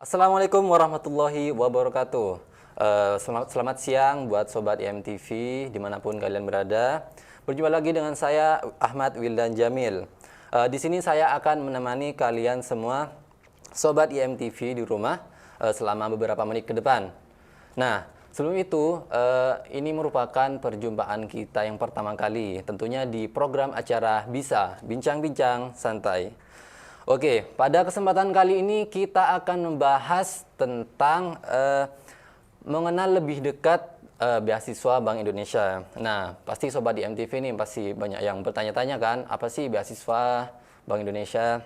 Assalamualaikum warahmatullahi wabarakatuh. Selamat siang buat Sobat IMTV dimanapun kalian berada. Berjumpa lagi dengan saya Ahmad Wildan Jamil. Di sini saya akan menemani kalian semua Sobat IMTV di rumah selama beberapa menit ke depan. Nah, sebelum itu ini merupakan perjumpaan kita yang pertama kali, tentunya di program acara Bisa Bincang-Bincang Santai. Oke, pada kesempatan kali ini kita akan membahas tentang mengenal lebih dekat beasiswa Bank Indonesia. Nah, pasti Sobat di MTV ini pasti banyak yang bertanya-tanya kan, apa sih beasiswa Bank Indonesia?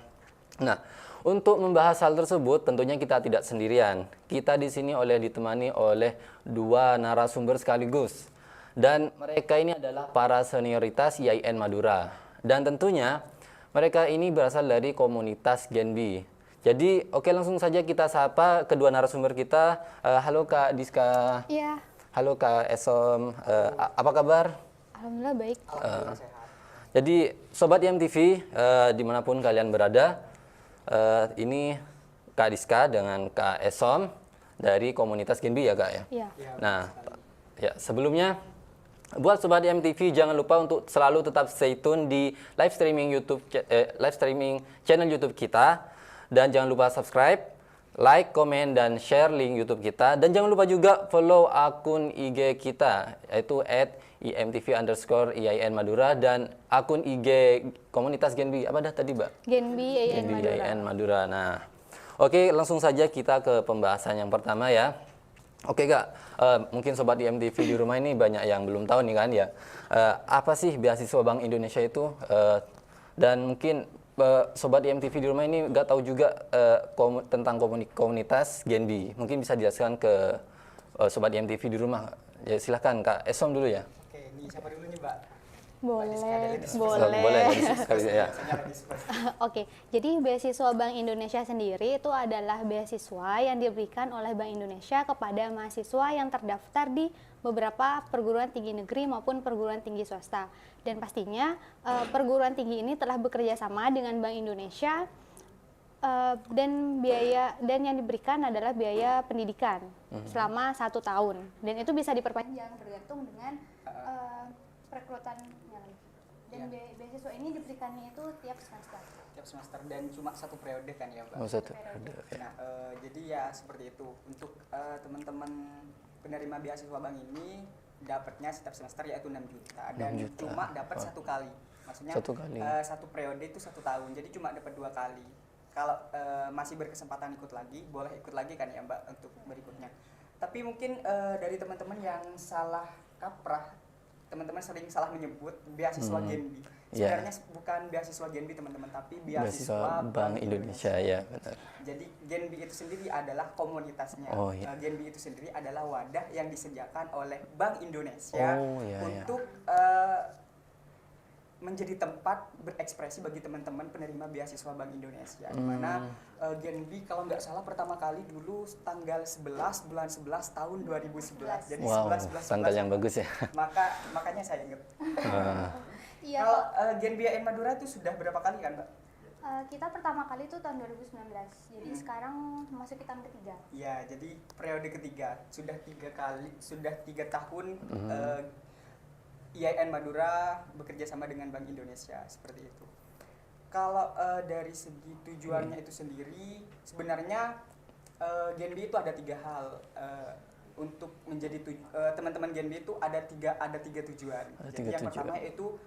Nah, untuk membahas hal tersebut tentunya kita tidak sendirian. Kita di sini ditemani oleh dua narasumber sekaligus. Dan mereka ini adalah para senioritas IAIN Madura. Dan tentunya mereka ini berasal dari komunitas Genbi. Jadi, oke langsung saja kita sapa kedua narasumber kita. Halo Kak Diska. Iya. Halo Kak Esom. Apa kabar? Alhamdulillah baik. Jadi, Sobat IMTV, dimanapun kalian berada, ini Kak Diska dengan Kak Esom dari komunitas Genbi ya Kak ya? Iya. Nah, ya sebelumnya buat Sobat MTV jangan lupa untuk selalu tetap stay tune di live streaming channel YouTube kita, dan jangan lupa subscribe, like, komen, dan share link YouTube kita, dan jangan lupa juga follow akun IG kita yaitu @imtv_IAIN Madura dan akun IG komunitas Genbi apa dah tadi Mbak? Genbi IAIN Genbi Madura. IAIN Madura. Nah, oke langsung saja kita ke pembahasan yang pertama ya. Oke Kak, mungkin Sobat di MTV di rumah ini banyak yang belum tahu nih kan ya, apa sih beasiswa Bank Indonesia itu, dan mungkin Sobat di MTV di rumah ini nggak tahu juga tentang komunitas Genbi. Mungkin bisa dijelaskan ke Sobat di MTV di rumah. Ya, silahkan Kak Esom dulu ya. Oke, ini siapa dulu nih Mbak? Boleh. Boleh, sekali ya. Oke, jadi beasiswa Bank Indonesia sendiri itu adalah beasiswa yang diberikan oleh Bank Indonesia kepada mahasiswa yang terdaftar di beberapa perguruan tinggi negeri maupun perguruan tinggi swasta. Dan pastinya perguruan tinggi ini telah bekerja sama dengan Bank Indonesia, dan yang diberikan adalah biaya pendidikan selama 1 tahun, dan itu bisa diperpanjang tergantung dengan perekrutannya lagi. Dan beasiswa ini diberikannya itu tiap semester. Tiap semester dan cuma 1 periode kan ya Mbak? Oh, 1 periode. Nah, jadi ya seperti itu. Untuk teman-teman penerima beasiswa bank ini dapatnya setiap semester yaitu 6 juta dan 6 juta. cuma dapat 1 kali. Maksudnya 1 kali. 1 periode itu 1 tahun, jadi cuma dapat 2 kali. Kalau masih berkesempatan ikut lagi, boleh ikut lagi kan ya Mbak untuk berikutnya. Tapi mungkin dari teman-teman yang salah kaprah, teman-teman sering salah menyebut beasiswa Genbi. Sebenarnya bukan beasiswa Genbi teman-teman, tapi beasiswa Bank Indonesia ya benar. Jadi Genbi itu sendiri adalah komunitasnya. Oh, iya. Genbi itu sendiri adalah wadah yang disediakan oleh Bank Indonesia untuk menjadi tempat berekspresi bagi teman-teman penerima beasiswa Bank Indonesia. Di mana Genbi kalau nggak salah pertama kali dulu tanggal 11 bulan 11 tahun 2011. Jadi Wow, 11 tanggal yang bagus ya. Makanya saya ingat. Iya. Kalau Genbi IAIN Madura itu sudah berapa kali kan, Mbak? Kita pertama kali itu tahun 2019. Jadi sekarang masuk ke tahun ketiga. Ya, jadi periode ketiga sudah 3 tahun IAIN Madura bekerja sama dengan Bank Indonesia seperti itu. Kalau dari segi tujuannya itu sendiri, sebenarnya Genbi itu ada 3 hal. Untuk menjadi teman-teman Genbi itu ada tiga tujuan. Jadi yang pertama yaitu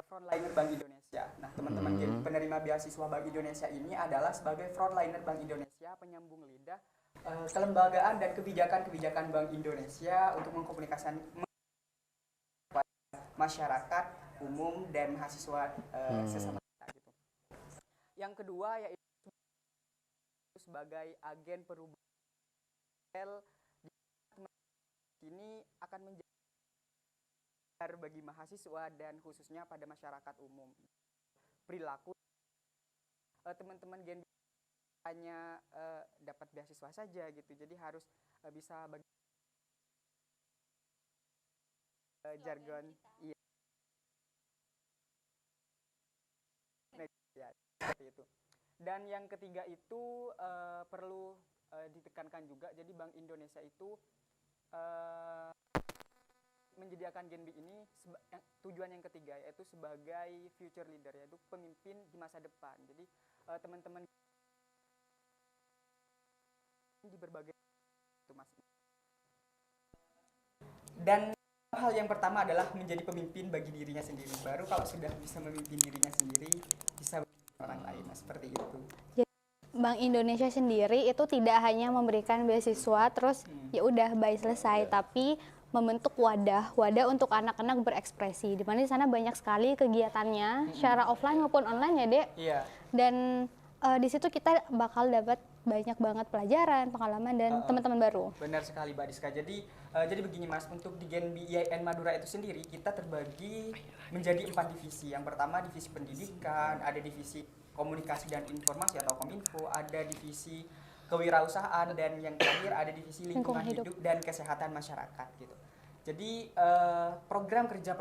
frontliner Bank Indonesia. Nah, teman-teman penerima beasiswa Bank Indonesia ini adalah sebagai frontliner Bank Indonesia, penyambung lidah kelembagaan dan kebijakan-kebijakan Bank Indonesia untuk mengkomunikasikan masyarakat umum dan mahasiswa sesama kita gitu. Yang kedua yaitu sebagai agen perubahan ini akan menjadi bagi mahasiswa dan khususnya pada masyarakat umum. Perilaku teman-teman Genbi hanya dapat beasiswa saja gitu, jadi harus bisa bagi jargon. Iya. Ya, seperti itu. Dan yang ketiga itu perlu ditekankan juga. Jadi Bank Indonesia itu menjadikan Genbi ini tujuan yang ketiga, yaitu sebagai future leader, yaitu pemimpin di masa depan. Jadi teman-teman di berbagai itu Mas. Dan hal yang pertama adalah menjadi pemimpin bagi dirinya sendiri. Baru kalau sudah bisa memimpin dirinya sendiri, bisa memimpin orang lain. Nah, seperti itu. Bank Indonesia sendiri itu tidak hanya memberikan beasiswa terus ya udah bye selesai, tapi membentuk wadah untuk anak-anak berekspresi. Di mana di sana banyak sekali kegiatannya secara offline maupun online ya, Dek. Iya. Dan di situ kita bakal dapat banyak banget pelajaran, pengalaman dan teman-teman baru. Benar sekali Mbak Diska. Jadi begini Mas, untuk di Genbi IAIN Madura itu sendiri kita terbagi menjadi 4 divisi. Yang pertama divisi pendidikan, ada divisi komunikasi dan informasi atau Kominfo, ada divisi kewirausahaan, dan yang terakhir ada divisi lingkungan hidup dan kesehatan masyarakat gitu. Jadi program kerja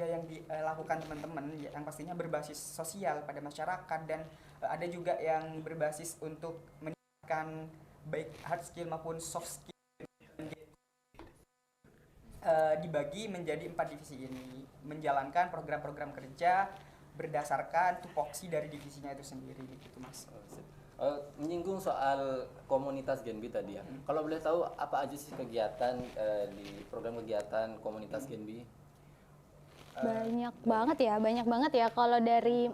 yang dilakukan teman-teman yang pastinya berbasis sosial pada masyarakat, dan ada juga yang berbasis untuk meningkatkan baik hard skill maupun soft skill, dibagi menjadi 4 divisi ini, menjalankan program-program kerja berdasarkan tupoksi dari divisinya itu sendiri gitu Mas. Menyinggung soal komunitas Genbi tadi ya. Kalau boleh tahu apa aja sih kegiatan di program kegiatan komunitas Genbi? Banyak banget ya. Kalau dari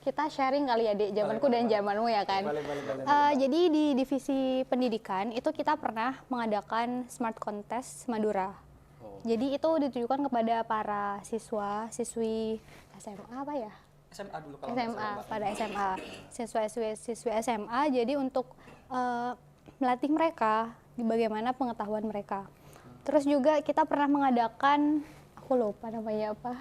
kita sharing kali ya, Dek, zamanku dan zamanmu ya kan. Boleh. Jadi di divisi pendidikan itu kita pernah mengadakan Smart Contest Madura. Jadi itu ditujukan kepada para siswi SMA apa ya? SMA dulu kalau SMA, pada SMA, siswi SMA. Jadi untuk melatih mereka di bagaimana pengetahuan mereka. Terus juga kita pernah mengadakan, aku lupa namanya apa.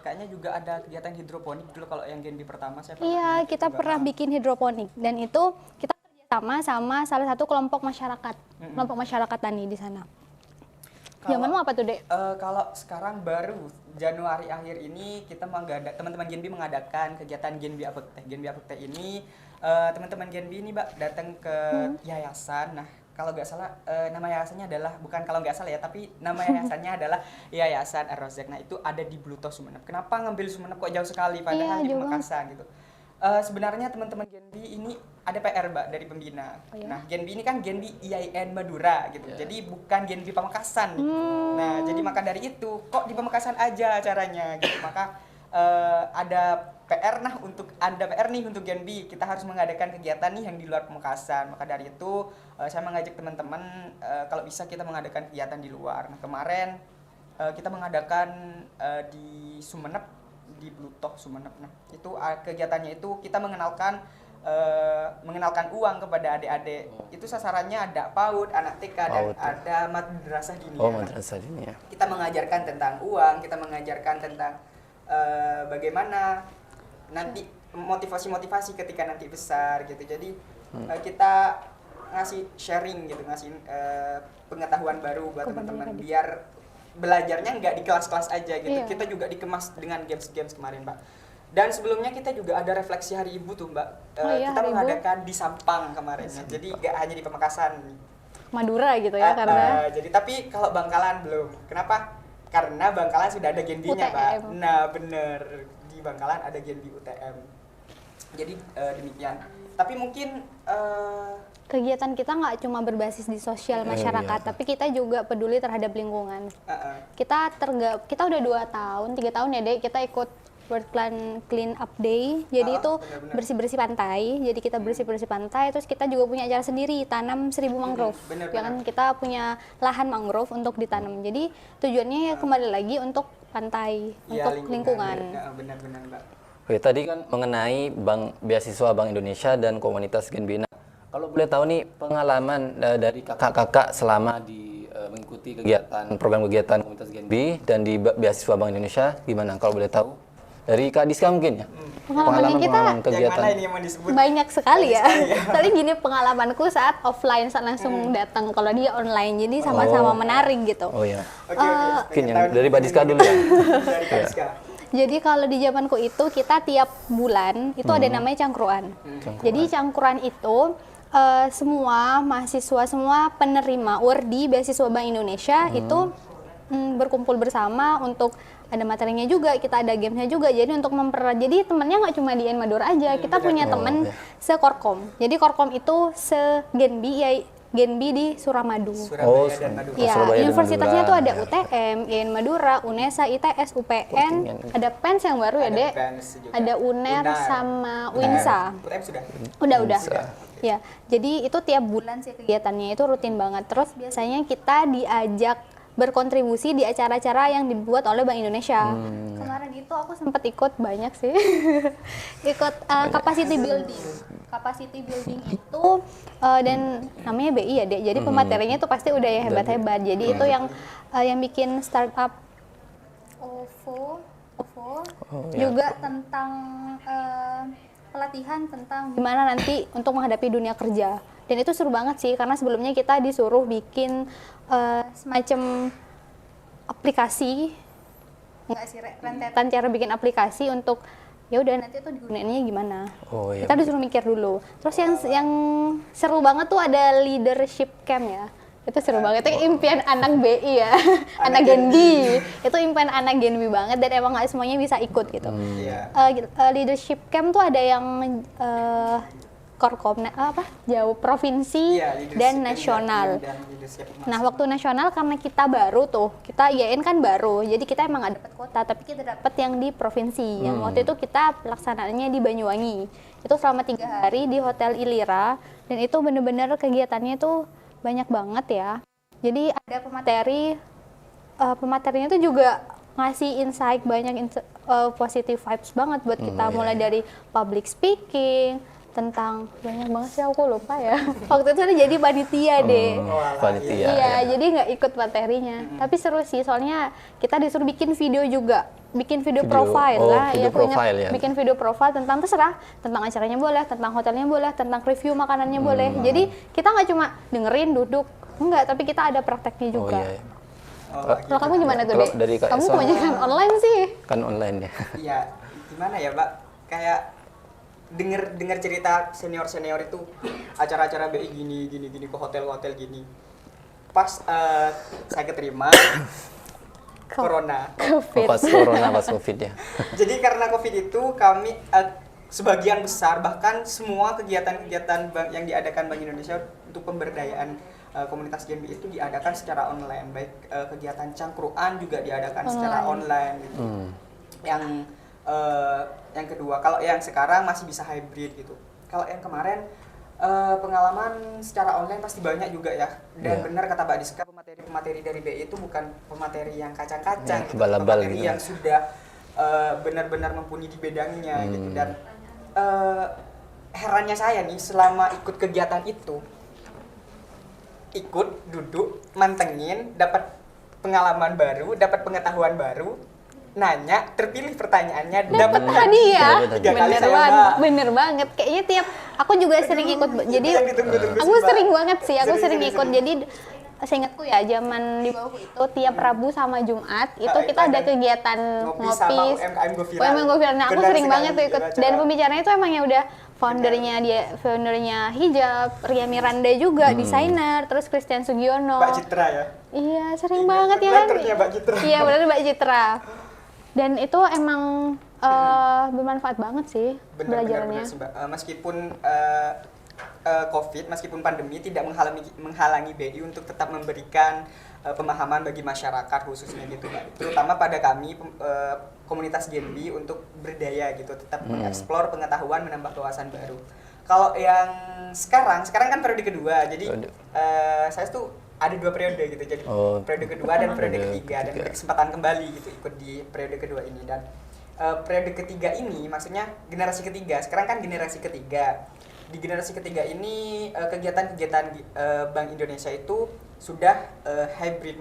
Kayaknya juga ada kegiatan hidroponik dulu kalau yang Genbi pertama saya Iya, kita pernah bikin hidroponik, dan itu kita kerjasama sama salah satu kelompok masyarakat tani di sana. Zamanmu apa tuh, Dek? Kalau sekarang baru Januari akhir ini kita teman-teman Genbi mengadakan kegiatan Genbi Apekte. Genbi Apekte ini teman-teman Genbi ini Mbak datang ke yayasan. Nah, kalau nggak salah nama yayasannya adalah, bukan kalau nggak salah ya, tapi nama yayasannya adalah Yayasan Ar-Rozak. Nah, itu ada di Bluto Sumeneb. Kenapa ngambil Sumeneb kok jauh sekali padahal di Pamekasan gitu. Sebenarnya teman-teman Genbi ini ada PR Mbak dari pembina. Nah, Genbi ini kan Genbi IAIN Madura gitu. Jadi bukan Genbi Pamekasan. Nah, jadi maka dari itu kok di Pamekasan aja acaranya gitu. Maka ada PR nih untuk Genbi, kita harus mengadakan kegiatan nih yang di luar Pamekasan. Maka dari itu saya mengajak teman-teman kalau bisa kita mengadakan kegiatan di luar. Nah, kemarin kita mengadakan di Sumeneb, di Blutoh Sumeneb. Nah, itu kegiatannya itu kita mengenalkan uang kepada adik-adik. Itu sasarannya ada PAUD, anak TK, dan ada madrasah dini. Madrasah dini ya. Kita mengajarkan tentang uang, kita mengajarkan tentang bagaimana nanti motivasi ketika nanti besar gitu. Jadi kita ngasih sharing gitu, ngasih pengetahuan baru buat teman-teman biar belajarnya nggak di kelas-kelas aja gitu. Kita juga dikemas dengan games-games kemarin, Mbak. Dan sebelumnya kita juga ada refleksi Hari Ibu tuh, Mbak. Kita mengadakan di Sampang kemarin. Jadi nggak hanya di Pamekasan, Madura gitu ya, karena jadi tapi kalau Bangkalan belum. Kenapa? Karena Bangkalan sudah ada Genbinya, Mbak. Nah, bener, di Bangkalan ada Genbi UTM. Jadi demikian. Tapi mungkin kegiatan kita nggak cuma berbasis di sosial masyarakat, tapi kita juga peduli terhadap lingkungan. Kita udah 3 tahun ya, Dek, kita ikut World Clean Up Day. Jadi itu bersih-bersih pantai. Jadi kita bersih-bersih pantai, terus kita juga punya acara sendiri, tanam 1000 mangrove. Ya kan, kita punya lahan mangrove untuk ditanam. Jadi tujuannya ya kembali lagi untuk pantai, untuk lingkungan. Benar-benar, Mbak. Oke, tadi kan mengenai beasiswa Bank Indonesia dan komunitas Genbi. Kalau boleh tahu nih pengalaman dari kakak-kakak selama mengikuti program kegiatan komunitas Genbi dan di beasiswa Bank Indonesia gimana? Kalau boleh tahu dari Kak Diska mungkin ya. Pengalaman kita kegiatan. Yang mana ini yang mau disebut? Banyak sekali ya. Tadi gini, pengalamanku saat offline, saat langsung datang. Kalau dia online, jadi sama-sama menarik gitu. Oh iya. Oke. Mungkin yang dari Kak Diska dulu ya. Dari Kak Diska. Jadi kalau di zamanku itu kita tiap bulan itu ada namanya cangkruan. Jadi cangkruan itu semua mahasiswa, semua penerima URDI beasiswa Bank Indonesia itu berkumpul bersama untuk ada materinya juga, kita ada gamesnya juga. Jadi untuk jadi temennya nggak cuma di Madura aja, kita punya temen se-Korkom. Jadi Korkom itu se-Genbi, ya Genbi di Suramadu. Surabaya dan Madura. Ya, Surabaya dan universitasnya Madura. tuh ada UTM, IN Madura, UNESA, ITS, UPN, ada PENS yang baru ya, Ada Dek. PENS juga. Ada UNER Unar. sama UINSA. UTM sudah. Udah. Ya, jadi itu tiap bulan sih kegiatannya itu rutin banget. Terus biasanya kita diajak berkontribusi di acara-acara yang dibuat oleh Bank Indonesia. Kemarin itu aku sempat ikut banyak sih. Ikut capacity building. Capacity building itu dan namanya BI ya, Dek. Jadi pematerinya itu pasti udah ya hebat-hebat. Jadi itu yang bikin startup OVO juga tentang pelatihan tentang gimana nanti untuk menghadapi dunia kerja. Dan itu seru banget sih, karena sebelumnya kita disuruh bikin semacam aplikasi, enggak sih, rentetan cara bikin aplikasi untuk ya udah nanti tuh digunainnya gimana. Oh, iya. Kita disuruh mikir dulu. Terus yang seru banget tuh ada leadership camp ya. Itu seru banget, itu impian anak BI ya, anak Genbi. Itu impian anak Genbi banget dan emang nggak semuanya bisa ikut gitu. Iya. Leadership camp tuh ada yang Korkom, jauh provinsi Iya, leadership dan yang nasional. dan leadership Nah, waktu nasional karena kita baru tuh, kita IAIN kan baru, jadi kita emang nggak dapat kota, tapi kita dapat yang di provinsi. Yang waktu itu kita pelaksanaannya di Banyuwangi. Itu selama 3 hari di Hotel Ilira, dan itu bener-bener kegiatannya tuh banyak banget ya. Jadi ada pematerinya tuh juga ngasih insight banyak, positive vibes banget buat kita, mulai dari public speaking, tentang banyak banget sih, aku lupa ya. Waktu itu ada jadi panitia deh. Panitia. Iya, jadi nggak ikut materinya. Tapi seru sih, soalnya kita disuruh bikin video juga. Bikin video profile lah. video Aku ingat, profile ya. bikin video profile tentang terserah. Tentang acaranya boleh, tentang hotelnya boleh, tentang review makanannya boleh. Jadi kita nggak cuma dengerin, duduk. Enggak, tapi kita ada prakteknya Oh juga. iya. Kalau kamu gimana tuh, Kalau Dek? dari Kak Kamu Eswan- kebanyakan online sih. Kan online ya. Iya, gimana ya, Mbak? Kayak denger cerita senior itu acara-acara BI gini ke hotel gini. Pas saya keterima corona. Oh, pas corona, pas covid ya. Jadi karena Covid itu kami sebagian besar bahkan semua kegiatan-kegiatan yang diadakan Bank Indonesia untuk pemberdayaan komunitas Genbi itu diadakan secara online. Baik kegiatan cangkruan juga diadakan secara online gitu. Yang kedua, kalau yang sekarang masih bisa hybrid gitu. Kalau yang kemarin pengalaman secara online pasti banyak juga ya. Dan benar kata Mbak Diska, pemateri dari BI itu bukan pemateri yang kacang-kacang, gitu. Abal-abal Pemateri gitu. yang sudah benar-benar mumpuni di bidangnya gitu. Dan herannya saya nih, selama ikut kegiatan itu, ikut, duduk, mantengin, dapat pengalaman baru, dapat pengetahuan baru, nanya, terpilih pertanyaannya, dapat hadiah. Dapat Tiga kali Bener saya banget, Mbak. bener banget. Kayaknya tiap aku juga sering ikut. Jadi yang ditunggu-tunggu aku sih, Mbak. sering banget sih. Aku sering Sering. ikut. Jadi seingatku ya, zaman di bawahku itu tiap Rabu sama Jumat itu Ah, kita itu ada ada kegiatan ngopi sama UMKM Go Viral. UMKM Go Viral. Nah, aku Benar sering sekali, banget tuh ikut. itu Dan acara. pembicaranya itu emang ya udah foundernya Hijab, Ria Miranda juga, desainer, terus Christian Sugiono. Mbak Citra ya. Iya, sering Ingat banget ya kan? letternya Mbak Citra. Iya, benar Mbak Citra. Dan itu emang bermanfaat banget sih belajarnya. Benar sih, Mbak. Meskipun COVID, meskipun pandemi tidak menghalangi BI untuk tetap memberikan pemahaman bagi masyarakat khususnya gitu, Mbak. Terutama pada kami komunitas Genbi untuk berdaya gitu, tetap mengeksplor pengetahuan, menambah wawasan baru. Kalau yang sekarang kan periode kedua, jadi saya tuh ada 2 periode gitu, jadi periode kedua dan periode ketiga, dan berkesempatan kembali gitu ikut di periode kedua ini. Dan periode ketiga ini maksudnya generasi ketiga, sekarang kan generasi ketiga. Di generasi ketiga ini kegiatan-kegiatan Bank Indonesia itu sudah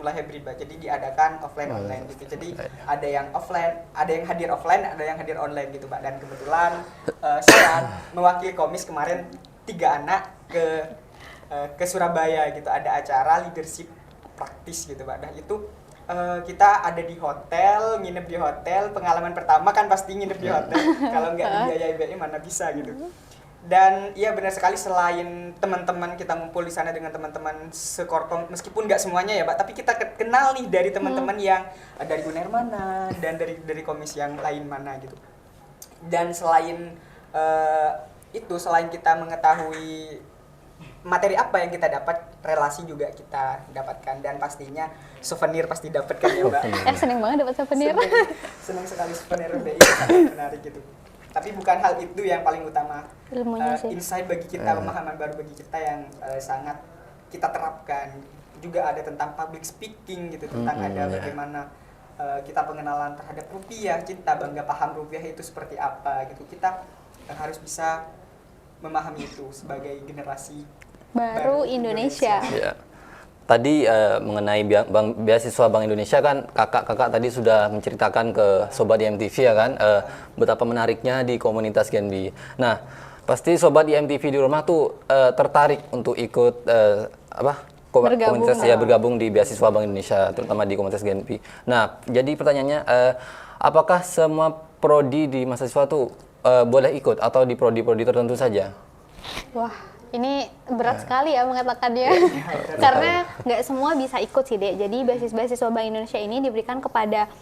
mulai hybrid, Mbak. Jadi diadakan offline online gitu. Jadi ada yang offline, ada yang hadir offline, ada yang hadir online gitu, Pak. Dan kebetulan saya mewakili Komis kemarin 3 anak ke Surabaya gitu, ada acara leadership praktis gitu, Pak. Nah itu kita ada di hotel, nginep di hotel. Pengalaman pertama kan pasti nginep di hotel. Kalau nggak dibiayai BI mana bisa gitu. Dan iya benar sekali, selain teman-teman kita ngumpul di sana dengan teman-teman sekorkom, meskipun nggak semuanya ya Pak, tapi kita kenal nih dari teman-teman yang dari UNER mana dan dari komisi yang lain mana gitu. Dan selain selain kita mengetahui materi apa yang kita dapat, relasi juga kita dapatkan, dan pastinya souvenir pasti dapat kan ya Mbak. Seneng banget dapat souvenir. Senang sekali souvenir BI, sangat menarik gitu. Tapi bukan hal itu yang paling utama. Ilmunya sih. Insight bagi kita, pemahaman baru bagi kita yang sangat kita terapkan. Juga ada tentang public speaking gitu, tentang ada bagaimana kita pengenalan terhadap rupiah, kita bangga paham rupiah itu seperti apa gitu. Kita harus bisa memahami itu sebagai generasi Baru Indonesia. Ya. Tadi mengenai beasiswa Bank Indonesia kan kakak tadi sudah menceritakan ke Sobat IMTV ya kan betapa menariknya di komunitas Genbi. Nah, pasti Sobat IMTV di rumah tuh tertarik untuk ikut komunitas bergabung di beasiswa Bank Indonesia, terutama di komunitas Genbi. Nah, jadi pertanyaannya apakah semua prodi di mahasiswa tuh boleh ikut atau di prodi-prodi tertentu saja? Wah, ini berat sekali ya mengatakannya. Karena nggak semua bisa ikut sih, Dek. Jadi beasiswa Bank Indonesia ini diberikan kepada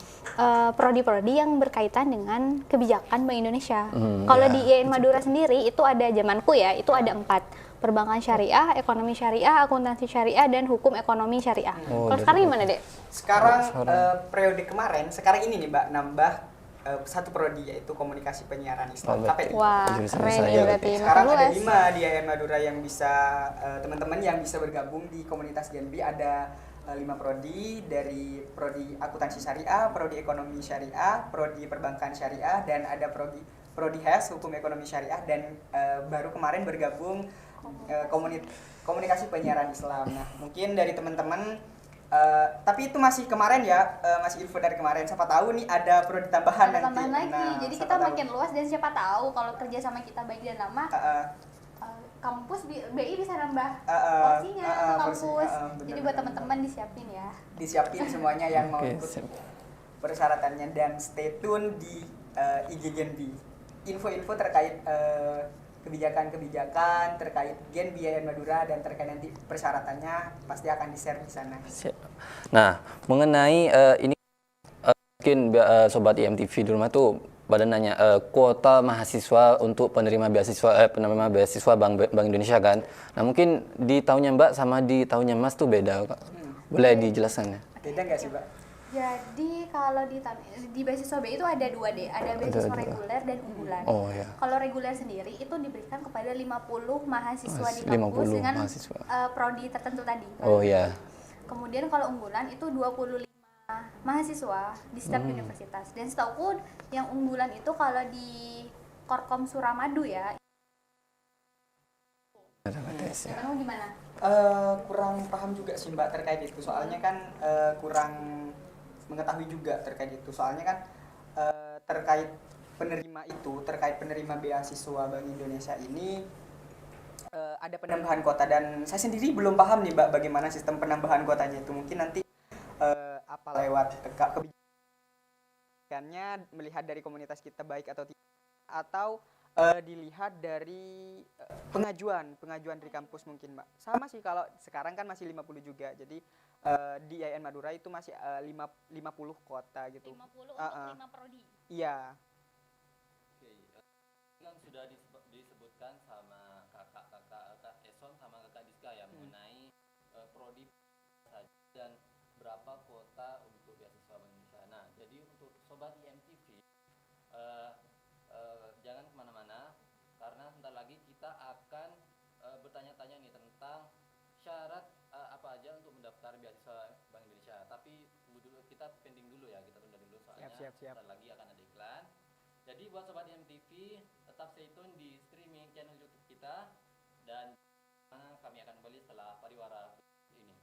prodi-prodi yang berkaitan dengan kebijakan Bank Indonesia. Kalau di IAIN Madura sendiri itu ada zamanku ya, itu ada 4. Perbankan syariah, ekonomi syariah, akuntansi syariah, dan hukum ekonomi syariah. Kalau sekarang gimana, Dek? Sekarang periode kemarin, sekarang ini nih Mbak, nambah satu prodi, yaitu komunikasi penyiaran Islam, KPI. Wah, keren ya berarti. Sekarang ada 5 di IAIN Madura yang bisa, teman-teman yang bisa bergabung di komunitas Genbi. Ada 5 prodi, dari prodi akuntansi syariah, prodi ekonomi syariah, prodi perbankan syariah, dan ada prodi HES, hukum ekonomi syariah, dan baru kemarin bergabung komunikasi penyiaran Islam. Nah, mungkin dari teman-teman, tapi itu masih kemarin ya, masih info dari kemarin. Siapa tahu nih ada prodi tambahan nanti. Tambahan lagi, Nah, jadi siapa kita tahu. makin luas, dan siapa tahu kalau kerja sama kita baik dan lama, kampus BI bisa nambah porsinya ke kampus. Jadi buat teman-teman disiapin ya. Disiapin semuanya yang mau Oke, ikut siap. persyaratannya, dan stay tune di IG Genbi. Info-info terkait kebijakan-kebijakan terkait Genbi IAIN Madura, dan terkait nanti persyaratannya pasti akan di-share di sana. Nah, mengenai ini mungkin Sobat IMTV di rumah tuh pada nanya kuota mahasiswa untuk penerima beasiswa Bank Indonesia kan. Nah, mungkin di tahunnya Mbak sama di tahunnya Mas tuh beda, Kak. Boleh dijelaskan ya? Beda nggak sih, Mbak? Jadi kalau di beasiswa BI itu ada 2 deh, ada beasiswa reguler dan unggulan. Oh ya. Kalau reguler sendiri itu diberikan kepada 50 mahasiswa di 50 kampus dengan mahasiswa. prodi tertentu tadi. Oh ya. Kemudian kalau unggulan itu 25 mahasiswa di setiap universitas. Dan setahu yang unggulan itu kalau di Korkom Suramadu ya. Kamu gimana? Kurang paham juga sih Mbak terkait itu, soalnya kan kurang mengetahui juga terkait itu, soalnya kan terkait penerima beasiswa Bank Indonesia ini ada penambahan kuota, dan saya sendiri belum paham nih Mbak bagaimana sistem penambahan kuotanya itu. Mungkin nanti lewat kebijakannya, melihat dari komunitas kita baik atau tidak, atau dilihat dari pengajuan dari kampus mungkin Mbak. Sama sih, kalau sekarang kan masih 50 juga, jadi di IAIN Madura itu masih 50 kota gitu. 50 untuk 5 prodi. Iya. Oke, kan sudah disebutkan sama kakak Eson sama kakak Diska ya mengenai prodi saja dan berapa kuota untuk beasiswa Bank Indonesia. Nah, jadi untuk Sobat IMTV jangan kemana-mana, karena sebentar lagi kita akan bertanya-tanya nih tentang syarat apa aja untuk mendaftar beasiswa Bank Indonesia. Tapi tunggu dulu, kita pending dulu ya, kita tunda dulu soalnya Siap. sebentar lagi akan ada iklan. Jadi buat Sobat IMTV, tetap stay tune di streaming channel YouTube kita, dan kami akan kembali setelah pariwara ini.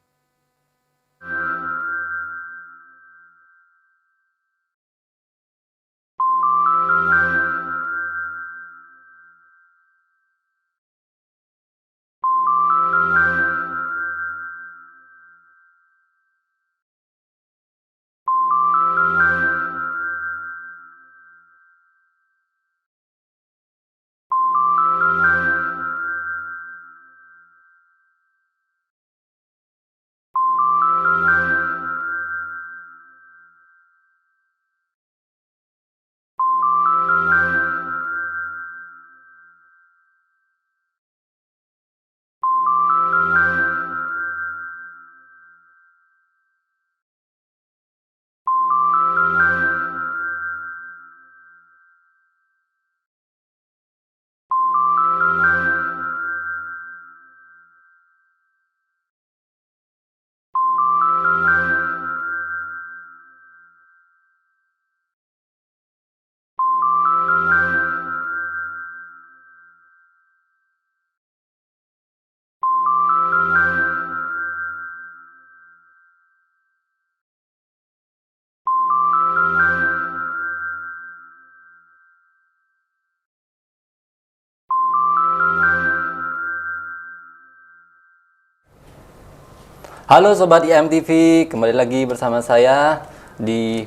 Halo Sobat IMTV, kembali lagi bersama saya di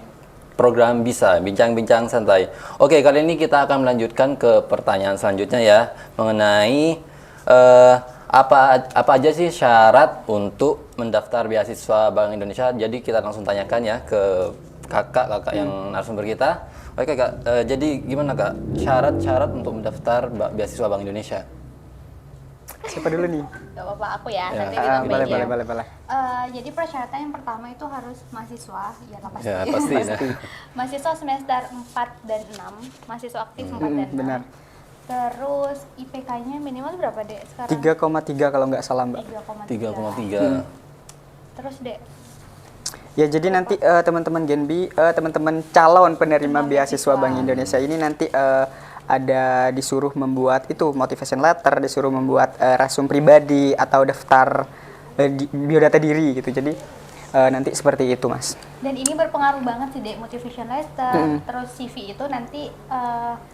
program Bisa, Bincang-Bincang Santai. Oke, kali ini kita akan melanjutkan ke pertanyaan selanjutnya ya, mengenai apa aja sih syarat untuk mendaftar beasiswa Bank Indonesia. Jadi kita langsung tanyakan ya ke kakak yang narasumber kita. Oke Kak, jadi gimana Kak syarat-syarat untuk mendaftar beasiswa Bank Indonesia? Siapa dulu nih? Gak apa-apa, aku ya, Ya. nanti ditambahin ya. Boleh. Jadi persyaratan yang pertama itu harus mahasiswa, ya lah pasti. Ya pasti. Nah. Mahasiswa semester 4 dan 6, mahasiswa aktif 4 dan 6. Benar. Terus IPK-nya minimal berapa, Dek, sekarang? 3,3 kalau nggak salah, Mbak. 3,3. 3,3. Terus, Dek, Ya, jadi nanti teman-teman Genbi, teman-teman calon penerima beasiswa Bank Indonesia ini nanti ada disuruh membuat itu motivation letter, disuruh membuat resume pribadi atau daftar biodata diri gitu. Jadi nanti seperti itu, Mas. dan ini berpengaruh banget sih, Dek, motivation letter, terus CV itu nanti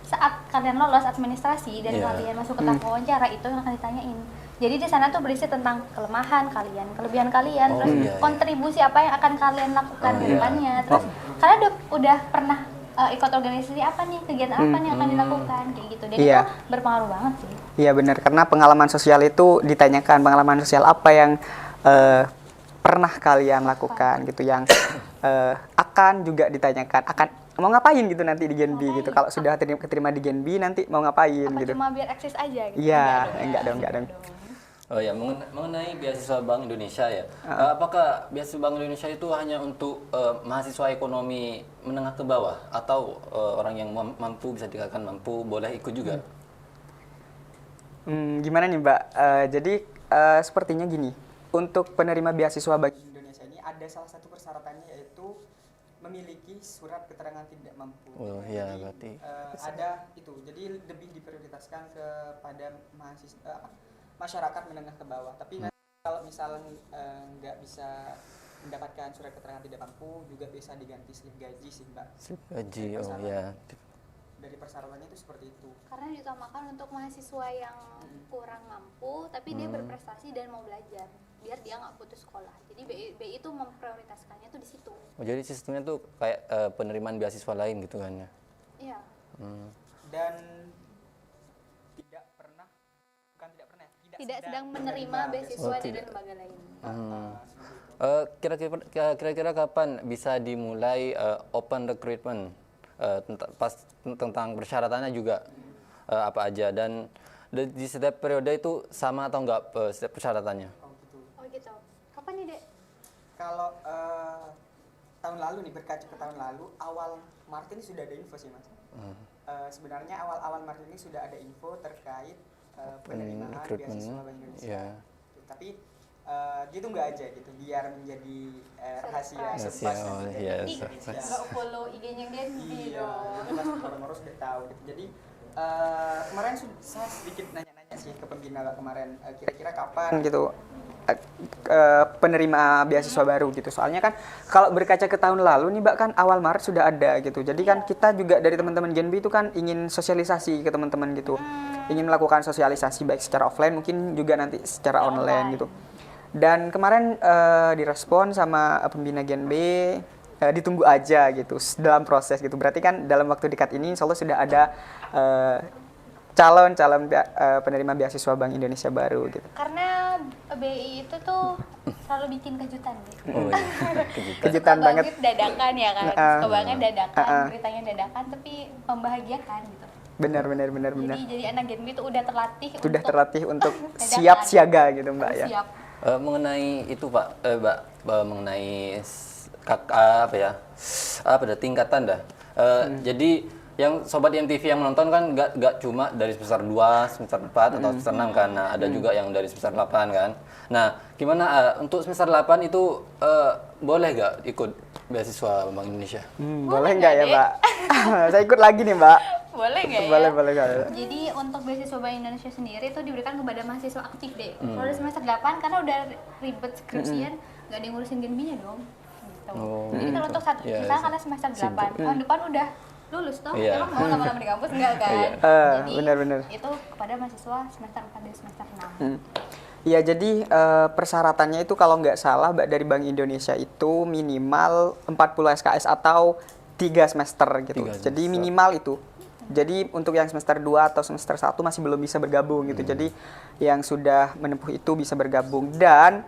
saat kalian lolos administrasi dan Iya. kalian masuk ke tahap wawancara itu yang akan ditanyain. Jadi di sana tuh berisi tentang kelemahan kalian, kelebihan kalian, Oh, terus iya, iya. kontribusi apa yang akan kalian lakukan Oh, ke iya. depannya. Terus kalian udah pernah ikut organisasi apa nih, kegiatan apa nih yang akan dilakukan, kayak gitu. Dan Iya. itu berpengaruh banget sih. Iya benar, karena pengalaman sosial itu ditanyakan pengalaman sosial apa yang pernah kalian lakukan gitu, yang akan juga ditanyakan akan mau ngapain gitu nanti di Genbi gitu. Kalau sudah keterima di Genbi nanti mau ngapain Apa gitu. cuma biar eksis aja gitu? Iya, Enggak enggak dong. Oh ya, mengenai beasiswa Bank Indonesia ya, apakah beasiswa Bank Indonesia itu hanya untuk mahasiswa ekonomi menengah ke bawah atau orang yang mampu, bisa dikatakan mampu, boleh ikut juga? Gimana nih Mbak? Jadi sepertinya gini, untuk penerima beasiswa Bank Indonesia ini ada salah satu persyaratannya yaitu memiliki surat keterangan tidak mampu. Oh iya, Jadi, berarti. ada itu, jadi lebih diprioritaskan kepada masyarakat menengah ke bawah. Tapi nanti kalau misalnya nggak bisa mendapatkan surat keterangan tidak mampu, juga bisa diganti slip gaji sih Mbak. Gaji, oh ya. Dari persyaratannya itu seperti itu. Karena diutamakan untuk mahasiswa yang kurang mampu tapi dia berprestasi dan mau belajar biar dia nggak putus sekolah. Jadi BI itu memprioritaskannya tuh di situ. Oh, jadi sistemnya tuh kayak penerimaan beasiswa lain gitu kan ya? Iya. Dan tidak pernah, bukan tidak pernah, Tidak sedang menerima beasiswa dari lembaga lain. Kira-kira kapan bisa dimulai open recruitment? Tentang persyaratannya juga apa aja, dan di setiap periode itu sama atau enggak setiap persyaratannya? Oh gitu. Kapan nih, Dek? Kalau tahun lalu nih, berkaca ke tahun lalu, awal Maret ini sudah ada info sih Mas. Sebenarnya awal Maret ini sudah ada info terkait penerimaan recruitment, beasiswa Bank Indonesia. iya. Tapi gitu nggak aja gitu, biar menjadi rahasia Rahasia, surprise oh, nanti iya, dari surprise. Indonesia. Nggak follow IG-nya Genbi Iya, dong. mas orang-orang sudah tahu gitu. Jadi kemarin saya sedikit nanya-nanya sih ke pembina kemarin, kira-kira kapan gitu penerima beasiswa baru gitu. Soalnya kan kalau berkaca ke tahun lalu nih Mbak, kan awal Maret sudah ada gitu. Jadi kan kita juga dari teman-teman Genbi itu kan ingin sosialisasi ke teman-teman gitu. Ingin melakukan sosialisasi baik secara offline mungkin juga nanti secara online gitu. Dan kemarin direspon sama pembina Genbi, ditunggu aja gitu dalam proses gitu. Berarti kan dalam waktu dekat ini insya Allah sudah ada calon penerima beasiswa Bank Indonesia baru gitu. Karena BI itu tuh selalu bikin kejutan, Dek. Oh iya, Kejutan Suka banget. dadakan ya kan. Suka banget dadakan, beritanya dadakan tapi membahagiakan gitu. Benar. Jadi anak Genbi itu udah terlatih Untuk dadakan. siap siaga gitu Mbak ya. Siap. mengenai itu Pak, mengenai apa ya, tingkatan dah. Jadi yang sobat IMTV yang menonton kan nggak cuma dari semester 2, semester 4 atau semester 6 kan. Nah, ada juga yang dari semester 8 kan. Nah, gimana untuk semester 8 itu boleh nggak ikut beasiswa Bank Indonesia? Boleh nggak ya Mbak? Saya ikut lagi nih Mbak. Boleh nggak ya? Boleh nggak ya? Jadi untuk beasiswa Bank Indonesia sendiri itu diberikan kepada mahasiswa aktif, deh. Kalau di semester 8 karena udah ribet skripsian, nggak ada yang ngurusin Genbinya dong. Gitu. Oh, Jadi kalau untuk satu, Iya, misalnya karena semester 8, tahun depan udah lulus toh, Iya. emang mau lama-lama di kampus enggak kan? Iya. Jadi Benar-benar. itu kepada mahasiswa semester 4 dan semester 6. Iya, jadi persyaratannya itu kalau nggak salah Mbak, dari Bank Indonesia itu minimal 40 SKS atau 3 semester gitu. 3 Jadi semester. minimal itu. Jadi untuk yang semester 2 atau semester 1 masih belum bisa bergabung gitu. Jadi yang sudah menempuh itu bisa bergabung, dan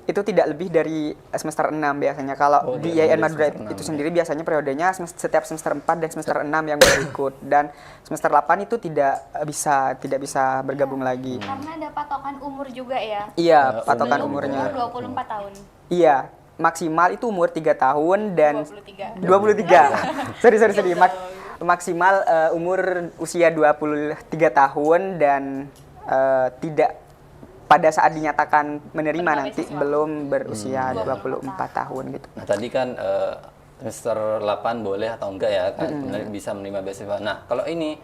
itu tidak lebih dari semester 6 biasanya. Kalau Oh, di tidak IAIN lebih Madura semester 6 itu ya. sendiri biasanya periodenya setiap semester 4 dan semester 6 yang boleh ikut, dan semester 8 itu tidak bisa bergabung lagi. Karena ada patokan umur juga ya. Iya, Ya, patokan umur. umurnya. Umur 24 tahun. Iya, maksimal itu umur 3 tahun dan 23. 23. sorry. Maksimal umur usia 23 tahun dan tidak pada saat dinyatakan menerima Menerima nanti beasiswa. belum berusia 24 24 tahun gitu. Nah, tadi kan semester 8 boleh atau enggak ya, kan bisa menerima beasiswa. Nah, kalau ini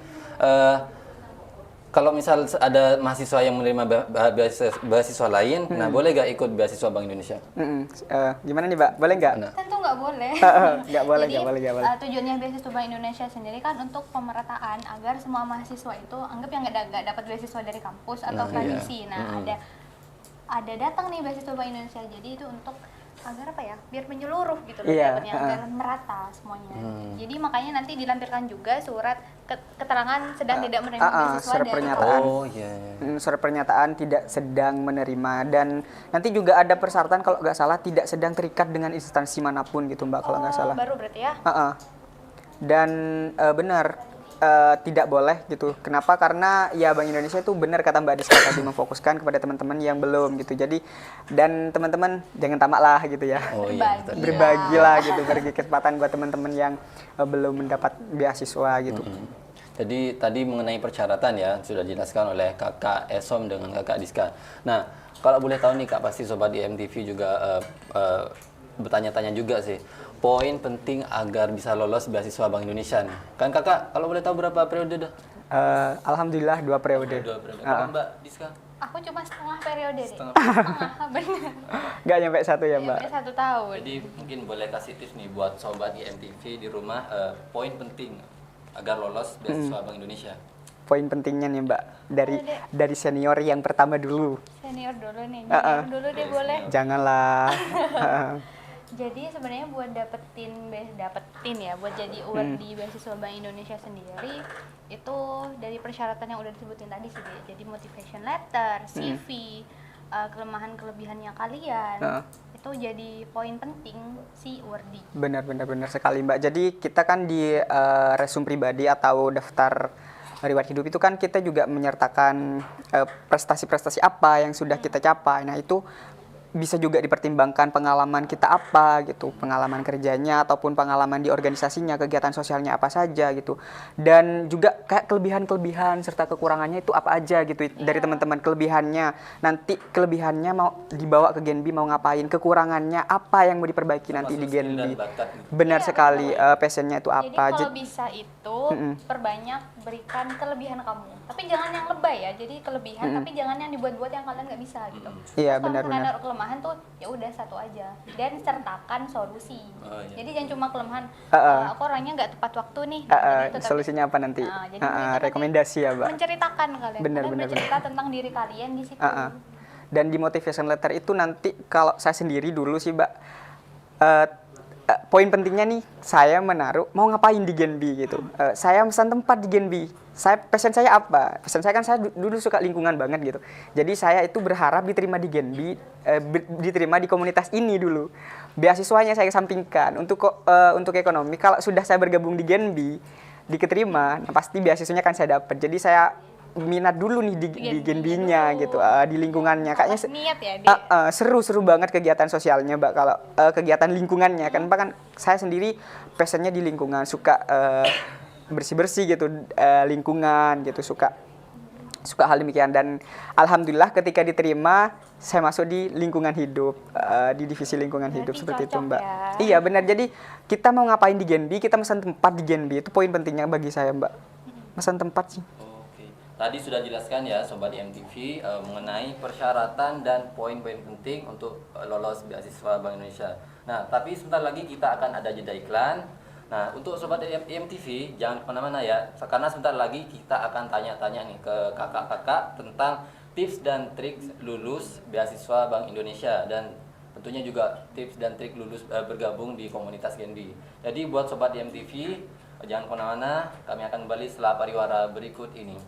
kalau misal ada mahasiswa yang menerima beasiswa lain, nah boleh nggak ikut beasiswa Bank Indonesia? Gimana nih, Mbak? Boleh nggak? Nah. Tentu nggak boleh. Nggak boleh, Jadi, nggak boleh. tujuannya beasiswa Bank Indonesia sendiri kan untuk pemerataan agar semua mahasiswa itu anggap yang nggak dapat beasiswa dari kampus atau Nah, tradisi. iya. Nah, ada datang nih beasiswa Bank Indonesia. Jadi itu untuk agar apa ya? Biar menyeluruh gitu loh Iya, dapatnya, agar merata semuanya. Jadi makanya nanti dilampirkan juga surat keterangan sedang tidak menerima beasiswa surat dari pernyataan. Oh iya. Surat pernyataan tidak sedang menerima, dan nanti juga ada persyaratan kalau nggak salah tidak sedang terikat dengan instansi manapun gitu Mbak, kalau nggak salah. Baru berarti ya. Dan benar tidak boleh gitu. Kenapa? Karena ya Bank Indonesia itu benar kata Mbak Diska tadi, memfokuskan kepada teman-teman yang belum gitu. Jadi dan teman-teman jangan tamak lah gitu ya. Oh iya. Berbagi. Berbagilah gitu, bagi kesempatan buat teman-teman yang belum mendapat beasiswa gitu. Jadi tadi mengenai persyaratan ya sudah dijelaskan oleh Kakak Esom dengan Kakak Diska. Nah, kalau boleh tahu nih Kak, pasti sobat IMTV juga bertanya-tanya juga sih. Poin penting agar bisa lolos beasiswa Bank Indonesia nih. Kan Kakak kalau boleh tahu berapa periode dah? Alhamdulillah 2 periode. 2 periode. Kakak Mbak Diska? Aku cuma setengah periode deh. Setengah. Benar. Nggak nyampe 1 ya Mbak. Sampai 1 tahun. Jadi mungkin boleh kasih tips nih buat sobat IMTV di rumah, poin penting agar lolos beasiswa Bank Indonesia. Poin pentingnya nih Mbak, dari senior yang pertama dulu. Senior dulu nih. Junior dulu deh boleh. Janganlah. Jadi sebenarnya buat dapetin ya, buat jadi award di beasiswa Bank Indonesia sendiri itu dari persyaratan yang udah disebutin tadi sih. Jadi motivation letter, CV, kelemahan kelebihannya kalian. Itu jadi poin penting si awardee. Benar sekali Mbak. Jadi kita kan di resume pribadi atau daftar riwayat hidup itu kan kita juga menyertakan prestasi-prestasi apa yang sudah kita capai. Nah itu bisa juga dipertimbangkan pengalaman kita apa gitu, pengalaman kerjanya ataupun pengalaman di organisasinya, kegiatan sosialnya apa saja gitu, dan juga kayak kelebihan serta kekurangannya itu apa aja gitu dari teman-teman. Nanti kelebihannya mau dibawa ke Genbi mau ngapain, kekurangannya apa yang mau diperbaiki nanti di Termasuk skill dan Genbi. bakat. Benar Iya, sekali, passionnya itu Jadi apa. kalau bisa itu perbanyak berikan kelebihan kamu, tapi jangan yang lebay ya. Jadi kelebihan tapi jangan yang dibuat-buat yang kalian nggak bisa gitu. Iya, Terus kalau benar. kalian naruh kelemahan tuh ya udah satu aja dan sertakan solusi. Oh, iya. Jadi jangan cuma kelemahan. Aku orangnya nggak tepat waktu nih. Jadi Solusinya apa nanti? Nah, jadi mereka nanti Rekomendasi ya Mbak. menceritakan kalian. Benar, Kalian benar, bercerita tentang diri kalian di situ. Dan di motivation letter itu nanti kalau saya sendiri dulu sih Mbak, poin pentingnya nih saya menaruh mau ngapain di Genbi gitu. Saya pesan tempat di Genbi. Passion saya apa? Passion saya kan saya dulu suka lingkungan banget gitu. Jadi saya itu berharap diterima di Genbi, diterima di komunitas ini dulu. Beasiswanya saya kesampingkan untuk ekonomi. Kalau sudah saya bergabung di Genbi, diketerima, nah pasti beasiswanya kan saya dapat. Jadi saya minat dulu nih di Genbinya gitu, di lingkungannya. Kayaknya Niat ya, seru banget kegiatan sosialnya Mbak. Kalau kegiatan lingkungannya kan Mbak, kan saya sendiri passionnya di lingkungan, suka bersih-bersih gitu, lingkungan gitu, suka hal demikian. Dan alhamdulillah ketika diterima saya masuk di lingkungan hidup, di divisi lingkungan hidup seperti itu Mbak. ya. Iya benar. Jadi kita mau ngapain di Genbi, kita pesan tempat di Genbi, itu poin pentingnya bagi saya Mbak. Pesan tempat sih. Oke. Tadi sudah jelaskan ya sobat IMTV mengenai persyaratan dan poin-poin penting untuk lolos beasiswa Bank Indonesia. Nah, tapi sebentar lagi kita akan ada jeda iklan. Nah, untuk sobat IMTV jangan kemana-mana ya, karena sebentar lagi kita akan tanya-tanya nih ke kakak-kakak tentang tips dan trik lulus beasiswa Bank Indonesia dan tentunya juga tips dan trik lulus bergabung di komunitas Genbi. Jadi buat sobat IMTV, jangan kemana-mana, kami akan kembali setelah pariwara berikut ini.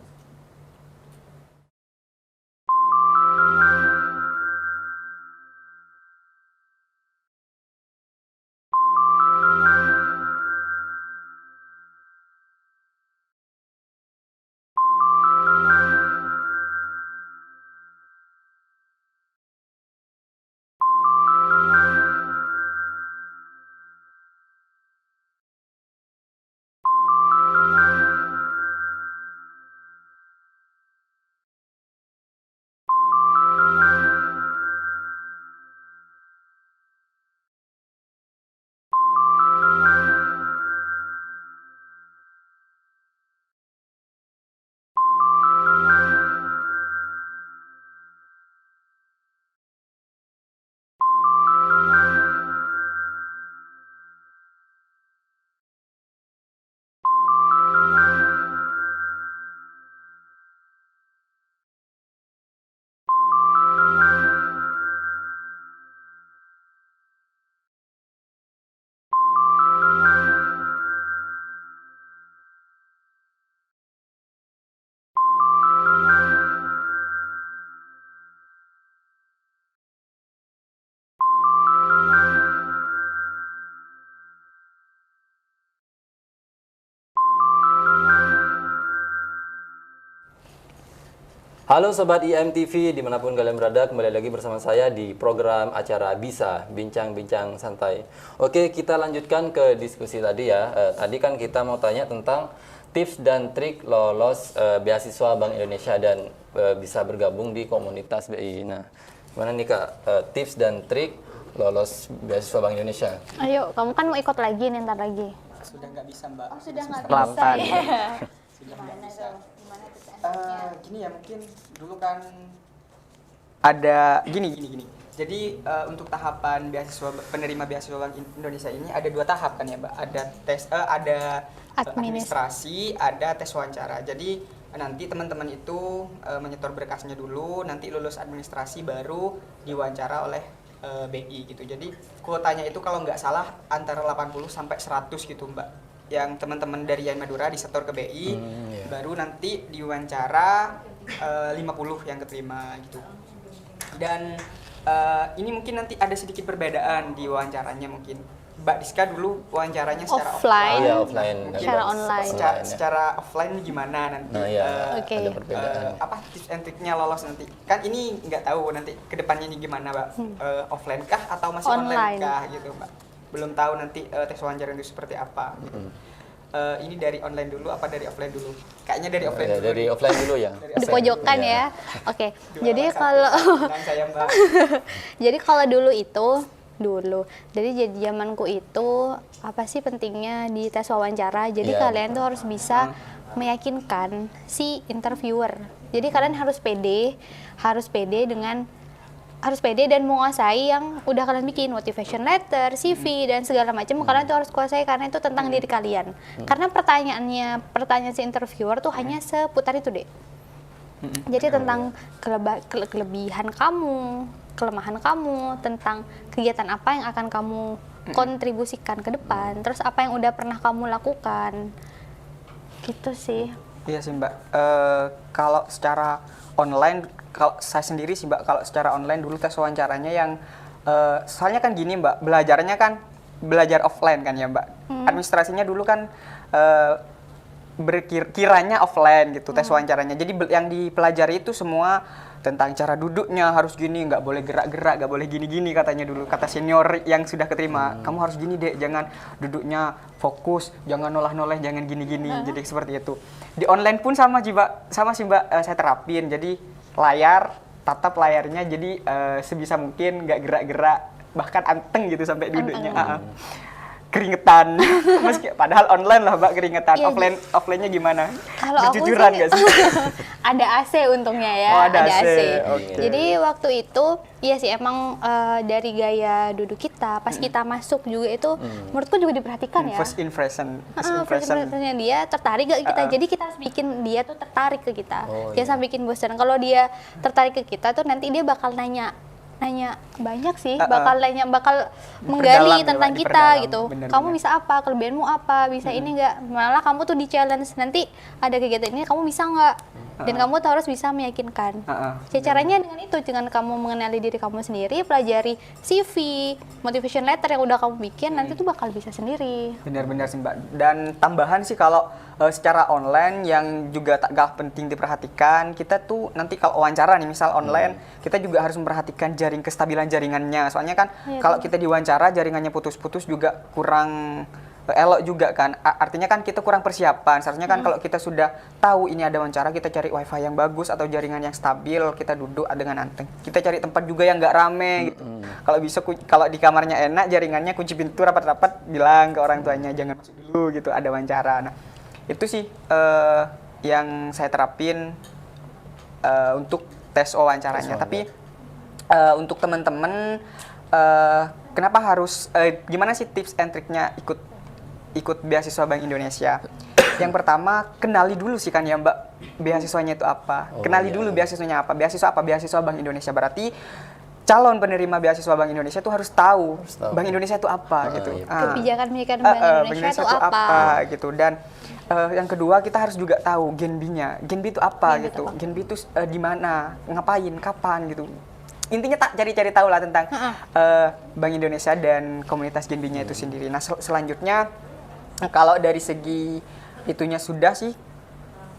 Halo Sobat IMTV, dimanapun kalian berada, kembali lagi bersama saya di program acara Bisa, Bincang-Bincang Santai. Oke, kita lanjutkan ke diskusi tadi ya. Tadi kan kita mau tanya tentang tips dan trik lolos beasiswa Bank Indonesia dan bisa bergabung di komunitas BI. Nah, gimana nih Kak, tips dan trik lolos beasiswa Bank Indonesia? Ayo, kamu kan mau ikut lagi nih, ntar lagi. Sudah nggak bisa, Mbak. Oh, sudah nggak bisa Delapan. ya? Sudah nggak Gimana bisa. tuh? Gimana tuh tekniknya? Gini ya, mungkin dulu kan ada gini. Jadi untuk tahapan penerima beasiswa Bank Indonesia ini ada 2 tahap kan ya, Mbak. Ada tes, ada administrasi, ada tes wawancara. Jadi nanti teman-teman itu menyetor berkasnya dulu, nanti lulus administrasi baru diwawancara oleh BI gitu. Jadi kuotanya itu kalau nggak salah antara 80 sampai 100 gitu, Mbak. Yang teman-teman dari Yain Madura disetor ke BI, baru nanti diwawancara 50 yang keterima gitu. Dan ini mungkin nanti ada sedikit perbedaan di wawancaranya mungkin. Mbak Diska dulu wawancaranya secara Offline. Oh ya, offline. Secara online. Secara offline gimana nanti? Nah ya, Oke. ada perbedaan. Apa tips and triknya lolos nanti? Kan ini nggak tahu nanti kedepannya ini gimana, Mbak. Offline kah atau masih online kah gitu, Mbak? Belum tahu nanti tes wawancara itu seperti apa. Gitu. Ini dari online dulu apa dari offline dulu? Kayaknya dari offline dulu. Dari offline dulu ya. Dari Di offline pojokan Iya. ya. Oke. dulu. Jadi Juara kalau satu. Tenang saya, Mbak. jadi kalau dulu itu jadi zamanku itu apa sih pentingnya di tes wawancara? Jadi Iya. kalian tuh harus bisa meyakinkan si interviewer. Jadi kalian harus pede dan menguasai yang udah kalian bikin, motivation letter, CV dan segala macam. Kalian tuh harus kuasai karena itu tentang diri kalian. Karena pertanyaan si interviewer tuh hanya seputar itu deh. Jadi tentang kelebihan kamu, kelemahan kamu, tentang kegiatan apa yang akan kamu kontribusikan ke depan, terus apa yang udah pernah kamu lakukan. Gitu sih. Iya sih, Mbak. Kalau secara online, kalau saya sendiri sih, Mbak, kalau secara online dulu tes wawancaranya yang soalnya kan gini, Mbak, belajarnya kan belajar offline kan ya, Mbak. Administrasinya dulu kan kiranya offline gitu tes wawancaranya. Jadi yang dipelajari itu semua tentang cara duduknya harus gini, nggak boleh gerak-gerak, nggak boleh gini-gini katanya dulu, kata senior yang sudah keterima. Kamu harus gini deh, jangan duduknya fokus, jangan noleh-noleh, jangan gini-gini. Jadi seperti itu. Di online pun sama sih, Mbak, saya terapin. Jadi tatap layarnya, jadi sebisa mungkin nggak gerak-gerak, bahkan anteng gitu sampai duduknya. keringetan. Meski padahal online lah Mbak keringetan. Iya, Offline-nya gimana? Kalau aku Jujur-jujuran sih nggak sih? ada AC untungnya ya. Oh, ada AC. Oke. Jadi waktu itu iya sih emang dari gaya duduk kita pas kita masuk juga itu menurutku juga diperhatikan ya. First impression. First impressionnya dia tertarik gak kita, jadi kita harus bikin dia tuh tertarik ke kita. Oh, Jangan sampai bikin bosan. Kalau dia tertarik ke kita tuh nanti dia bakal nanya banyak sih, bakal menggali Diperdalam, tentang ya, kita diperdalam. gitu. Bener, Kamu bener. bisa apa, kelebihanmu apa, bisa ini enggak, malah kamu tuh di challenge nanti ada kegiatan ini kamu bisa enggak, dan kamu tuh harus bisa meyakinkan. Ya, caranya dengan itu, dengan kamu mengenali diri kamu sendiri, pelajari CV, motivation letter yang udah kamu bikin, nanti tuh bakal bisa sendiri. Benar-benar sih Mbak. Dan tambahan sih kalau secara online yang juga tak kalah penting diperhatikan, kita tuh nanti kalau wawancara nih misal online, kita juga harus memperhatikan kestabilan jaringannya. Soalnya kan kalau kita diwawancara jaringannya putus-putus juga kurang elok juga kan. Artinya kan kita kurang persiapan. Seharusnya kan kalau kita sudah tahu ini ada wawancara, kita cari wifi yang bagus atau jaringan yang stabil, kita duduk dengan anteng. Kita cari tempat juga yang nggak rame gitu. Kalau bisa kalau di kamarnya enak, jaringannya kunci pintu rapat-rapat, bilang ke orang tuanya jangan masuk dulu gitu, ada wawancara. Nah, itu sih yang saya terapin untuk tes wawancaranya. Tapi untuk teman-teman kenapa harus gimana sih tips and triknya ikut beasiswa Bank Indonesia? Yang pertama, kenali dulu sih kan ya Mbak, beasiswanya itu apa. Kenali dulu beasiswanya apa. Beasiswa apa? Beasiswa Bank Indonesia. Berarti calon penerima beasiswa Bank Indonesia itu harus tahu Bank Indonesia itu apa gitu. Kebijakan Bank Indonesia itu apa gitu. Dan yang kedua, kita harus juga tahu Genbi-nya. Genbi itu apa Genbi gitu. itu apa? Genbi itu di mana, ngapain, kapan gitu. Intinya tak cari-cari tahu lah tentang Bank Indonesia dan komunitas Genbi-nya itu sendiri. Nah, selanjutnya kalau dari segi itunya sudah sih,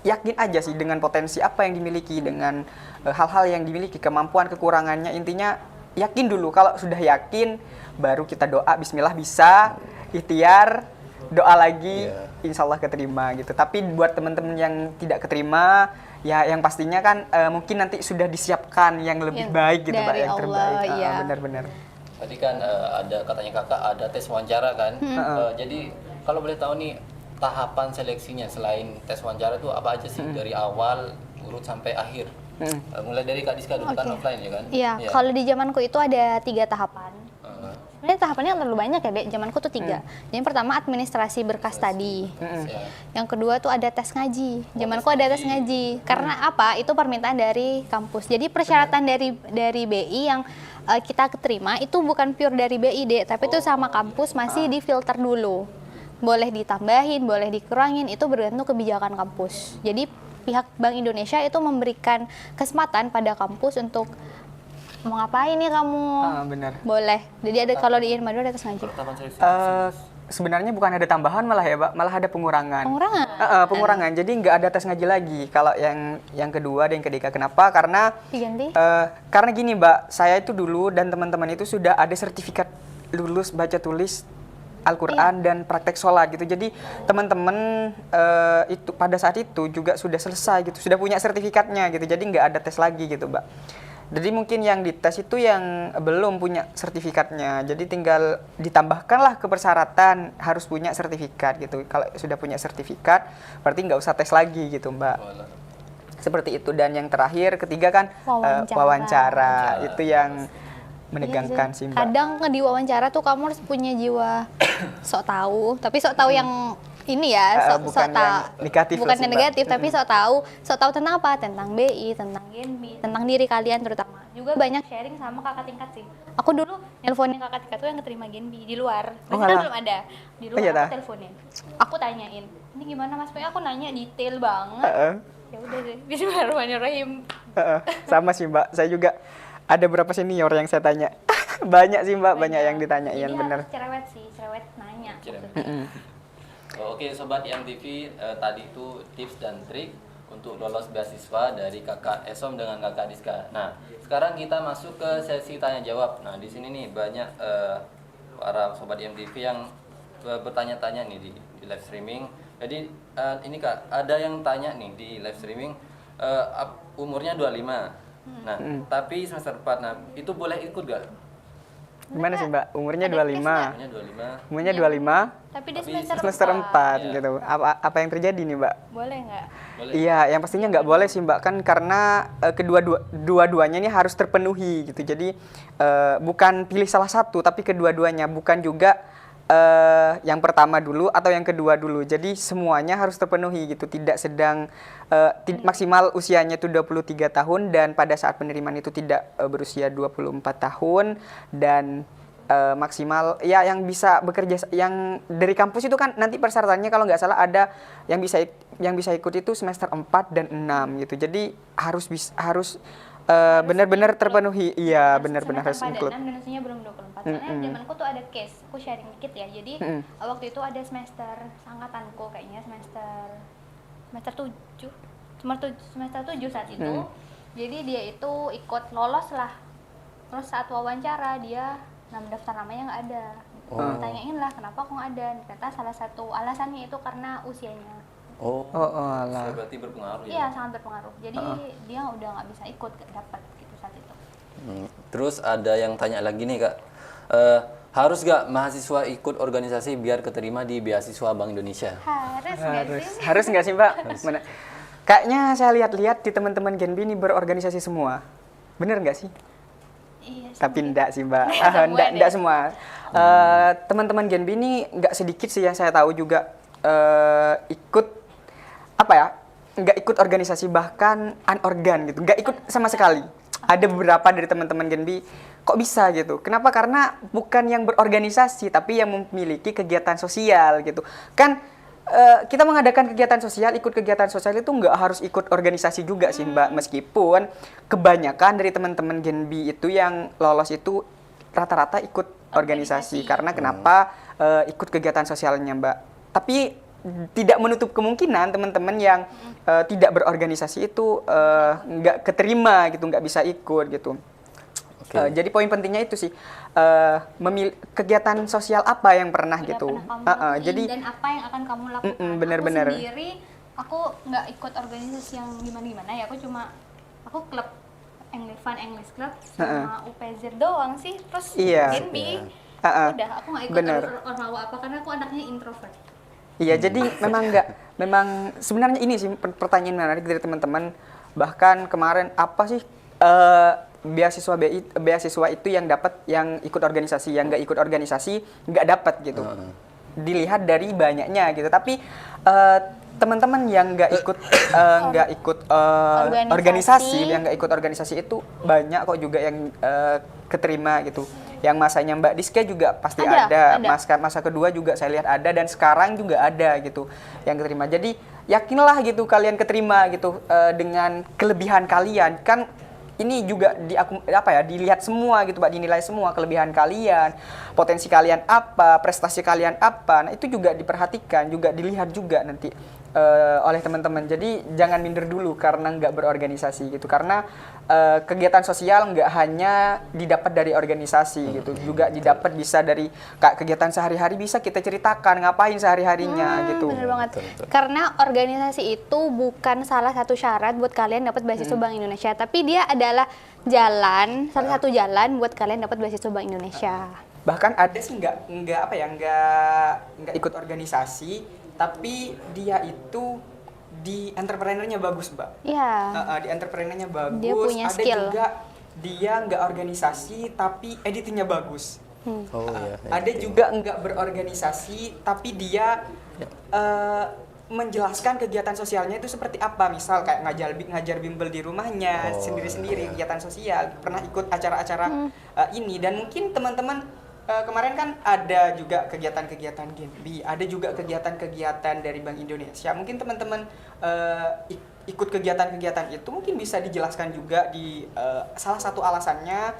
yakin aja sih dengan potensi apa yang dimiliki, dengan hal-hal yang dimiliki, kemampuan, kekurangannya. Intinya yakin dulu. Kalau sudah yakin, baru kita doa, bismillah bisa, ikhtiar, doa lagi, insya Allah keterima gitu. Tapi buat teman-teman yang tidak keterima, ya yang pastinya kan mungkin nanti sudah disiapkan yang lebih baik gitu Mbak, yang terbaik. Benar-benar. Tadi kan ada katanya kakak ada tes wawancara kan. Jadi kalau boleh tahu nih tahapan seleksinya selain tes wawancara itu apa aja sih dari awal urut sampai akhir? Mulai dari Kak Diska dulu kan offline ya kan? Iya, kalau di zamanku itu ada 3 tahapan. Sebenarnya tahapannya terlalu banyak ya, Dek. Zamanku tuh 3. Yang pertama administrasi berkas tadi. Yang kedua tuh ada tes ngaji. Zamanku ada tes ngaji. Karena apa? Itu permintaan dari kampus. Jadi persyaratan dari BI yang kita keterima itu bukan pure dari BI, Dek, tapi itu sama kampus masih difilter dulu. Boleh ditambahin, boleh dikurangin, itu bergantung kebijakan kampus. Jadi pihak Bank Indonesia itu memberikan kesempatan pada kampus untuk mau ngapain nih kamu? Benar. Boleh. Jadi ada kalau di Inmadu ada tes ngaji. Sebenarnya bukan ada tambahan malah ya, Mbak, malah ada pengurangan. Pengurangan. Jadi nggak ada tes ngaji lagi. Kalau yang kedua dan yang ketiga, kenapa? Karena Diganti? karena gini, Mbak, saya itu dulu dan teman-teman itu sudah ada sertifikat lulus baca tulis Al-Quran dan praktek sholat gitu. Jadi teman-teman itu pada saat itu juga sudah selesai gitu, sudah punya sertifikatnya gitu. Jadi nggak ada tes lagi gitu, Mbak. Jadi mungkin yang dites itu yang belum punya sertifikatnya. Jadi tinggal ditambahkanlah ke persyaratan harus punya sertifikat gitu. Kalau sudah punya sertifikat, berarti nggak usah tes lagi gitu, Mbak. Seperti itu. Dan yang terakhir, ketiga kan wawancara. Itu yang menegangkan sih, Mbak. Kadang di wawancara tuh kamu harus punya jiwa sok tahu, tapi sok tahu yang ini ya, bukan yang negatif, bukan yang negatif, tapi sok tahu tentang apa? Tentang BI, tentang Genbi, tentang diri kalian terutama. Juga banyak sharing sama kakak tingkat sih. Aku dulu nelponin kakak tingkat tuh yang keterima Genbi di luar. Masih kan belum ada. Di luar aku teleponin. Aku tanyain, "Ini gimana Mas?" Aku nanya detail banget. Ya udah deh, bismillahirrahmanirrahim. Sama sih, Mbak. Saya juga ada berapa senior yang saya tanya. Banyak sih, Mbak, banyak yang ditanya. Yang benar. Cerewet nanya. Oke, Sobat IMTV, tadi itu tips dan trik untuk lolos beasiswa dari Kakak Esom dengan Kakak Diska. Nah, sekarang kita masuk ke sesi tanya jawab. Nah, di sini nih banyak para Sobat IMTV yang bertanya-tanya nih di live streaming. Jadi ini Kak, ada yang tanya nih di live streaming, umurnya 25. Nah, tapi semester 4. Nah, itu boleh ikut gak? Gimana sih Mbak? Umurnya Ada case 25. Umurnya 25. Umurnya Iya. 25, Tapi di Tapi semester 4 Iya. gitu. Apa yang terjadi nih Mbak? Boleh nggak? Boleh. Iya, yang pastinya nggak boleh sih Mbak, kan karena kedua-duanya ini harus terpenuhi gitu. Jadi bukan pilih salah satu, tapi kedua-duanya, bukan juga yang pertama dulu atau yang kedua dulu. Jadi semuanya harus terpenuhi gitu. Tidak sedang maksimal usianya itu 23 tahun dan pada saat penerimaan itu tidak berusia 24 tahun dan maksimal ya yang bisa bekerja yang dari kampus itu kan nanti persyaratannya kalau nggak salah ada yang bisa ikut itu semester 4 dan 6 gitu. Jadi harus benar-benar terpenuhi. Iya, benar-benar harus include. Dan usianya belum 24. Soalnya zamanku tuh ada case, aku sharing dikit ya. Jadi waktu itu ada semester angkatanku kayaknya semester 7. Semester 7 saat itu. Jadi dia itu ikut lolos lah. Terus saat wawancara dia daftar namanya nggak ada. Tanyain lah kenapa aku nggak ada. Ternyata salah satu alasannya itu karena usianya. Oh, alah. berarti berpengaruh ya. Iya, sangat berpengaruh. Jadi dia udah nggak bisa ikut, nggak dapat gitu saat itu. Terus ada yang tanya lagi nih Kak, harus gak mahasiswa ikut organisasi biar keterima di beasiswa Bank Indonesia? Harus nggak sih Mbak? Mana? Kayaknya saya lihat-lihat di teman-teman Genbi ini berorganisasi semua. Bener nggak sih? Iya. Tapi enggak sih Mbak, Semua enggak semua. Teman-teman Genbi ini enggak sedikit sih yang saya tahu juga ikut apa ya? Enggak ikut organisasi, bahkan anorgan gitu, enggak ikut sama sekali. Ada beberapa dari teman-teman Genbi kok bisa gitu. Kenapa? Karena bukan yang berorganisasi, tapi yang memiliki kegiatan sosial gitu. Kan kita mengadakan kegiatan sosial, ikut kegiatan sosial itu nggak harus ikut organisasi juga sih Mbak. Meskipun kebanyakan dari teman-teman Genbi itu yang lolos itu rata-rata ikut organisasi. Karena kenapa ikut kegiatan sosialnya Mbak. Tapi tidak menutup kemungkinan teman-teman yang tidak berorganisasi itu nggak keterima gitu, nggak bisa ikut gitu. Jadi poin pentingnya itu sih kegiatan sosial apa yang pernah gitu. Jadi dan apa yang akan kamu lakukan? Bener-bener. Aku sendiri aku nggak ikut organisasi yang gimana-gimana ya. Aku klub English Club sama UPZ doang sih. Terus Genbi. Udah, aku nggak ikut ormawa apa karena aku anaknya introvert. Iya, jadi memang sebenarnya ini sih pertanyaan menarik dari teman-teman. Bahkan kemarin apa sih beasiswa itu yang dapat yang ikut organisasi, yang nggak ikut organisasi nggak dapat gitu. Dilihat dari banyaknya gitu. Tapi teman-teman yang nggak ikut organisasi, yang nggak ikut organisasi itu banyak kok juga yang keterima gitu. Yang masanya Mbak Diska juga pasti ada. Masa kedua juga saya lihat ada dan sekarang juga ada gitu yang keterima. Jadi yakinlah gitu kalian keterima gitu dengan kelebihan kalian. Kan ini juga dilihat semua gitu Pak, dinilai semua kelebihan kalian, potensi kalian apa, prestasi kalian apa. Nah, itu juga diperhatikan, juga dilihat juga nanti oleh teman-teman. Jadi jangan minder dulu karena nggak berorganisasi gitu. Karena kegiatan sosial nggak hanya didapat dari organisasi gitu, juga didapat bisa dari kegiatan sehari-hari, bisa kita ceritakan ngapain sehari-harinya gitu. Bener banget. Karena organisasi itu bukan salah satu syarat buat kalian dapat beasiswa Bank Indonesia, tapi dia adalah salah satu jalan buat kalian dapat beasiswa Bank Indonesia. Bahkan ada sih nggak ikut organisasi, tapi dia itu di entrepreneurnya bagus Mbak. Iya. Di entrepreneurnya bagus. Dia punya ada skill. juga dia nggak organisasi tapi editingnya bagus. Ada juga nggak berorganisasi tapi dia menjelaskan kegiatan sosialnya itu seperti apa. Misal kayak ngajar bimbel di rumahnya sendiri-sendiri, kegiatan sosial. Pernah ikut acara-acara ini, dan mungkin teman-teman kemarin kan ada juga kegiatan-kegiatan Genbi, ada juga kegiatan-kegiatan dari Bank Indonesia. Mungkin teman-teman ikut kegiatan-kegiatan itu mungkin bisa dijelaskan juga di salah satu alasannya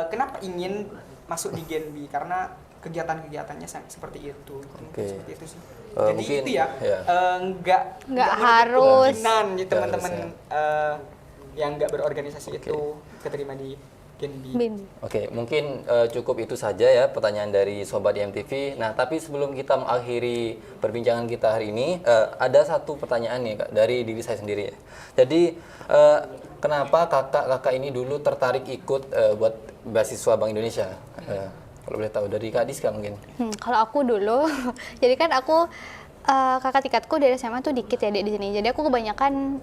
kenapa ingin masuk di Genbi, karena kegiatan-kegiatannya seperti itu. Seperti itu sih. Jadi mungkin, itu ya, nggak harus teman-teman yang nggak berorganisasi itu keterima di Genbi. Oke, mungkin cukup itu saja ya pertanyaan dari Sobat IMTV. Nah, tapi sebelum kita mengakhiri perbincangan kita hari ini, ada satu pertanyaan nih Kak, dari diri saya sendiri ya. Jadi, kenapa kakak-kakak ini dulu tertarik ikut buat beasiswa Bank Indonesia? Kalau boleh tahu dari Kak Diska mungkin. Kalau aku dulu, jadi kan aku kakak tingkatku dari SMA tuh dikit ya di sini. Jadi aku kebanyakan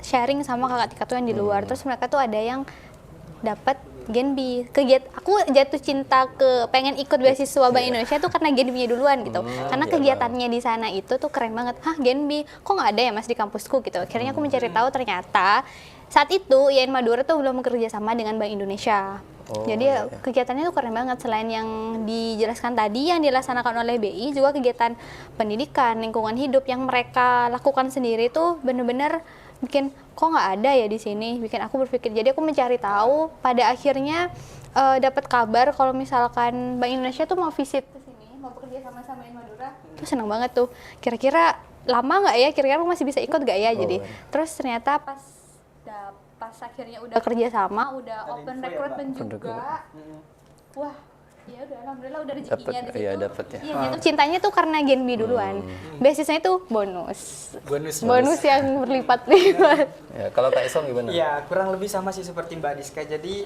sharing sama kakak tingkatku yang di luar. Terus mereka tuh ada yang dapat Genbi. Aku jatuh cinta pengen ikut beasiswa Bank Indonesia tuh karena Genbi duluan gitu. Karena iya, kegiatannya di sana itu tuh keren banget. Hah, Genbi, kok nggak ada ya Mas di kampusku gitu. Akhirnya aku mencari tahu ternyata saat itu IAIN Madura tuh belum bekerja sama dengan Bank Indonesia. Jadi kegiatannya tuh keren banget. Selain yang dijelaskan tadi yang dilaksanakan oleh BI, juga kegiatan pendidikan, lingkungan hidup yang mereka lakukan sendiri tuh bener-bener bikin kok nggak ada ya di sini. Bikin aku berpikir. Jadi aku mencari tahu. Pada akhirnya dapat kabar kalau misalkan Bank Indonesia tuh mau visit ke sini, mau bekerja sama IAIN Madura. Tuh seneng banget tuh. Kira-kira lama nggak ya? Kira-kira aku masih bisa ikut nggak ya? Jadi terus ternyata pas akhirnya udah kerja sama, udah open recruitment juga. Wah, ya udah alhamdulillah udah rezekinya di situ. Iya, dapet ya. Iya, jatuh cintanya tuh karena Genbi duluan. Beasiswanya tuh bonus. Bonus yang berlipat-lipat. Ya, kalau Kak Isom gimana? Ya, kurang lebih sama sih seperti Mbak Diska. Jadi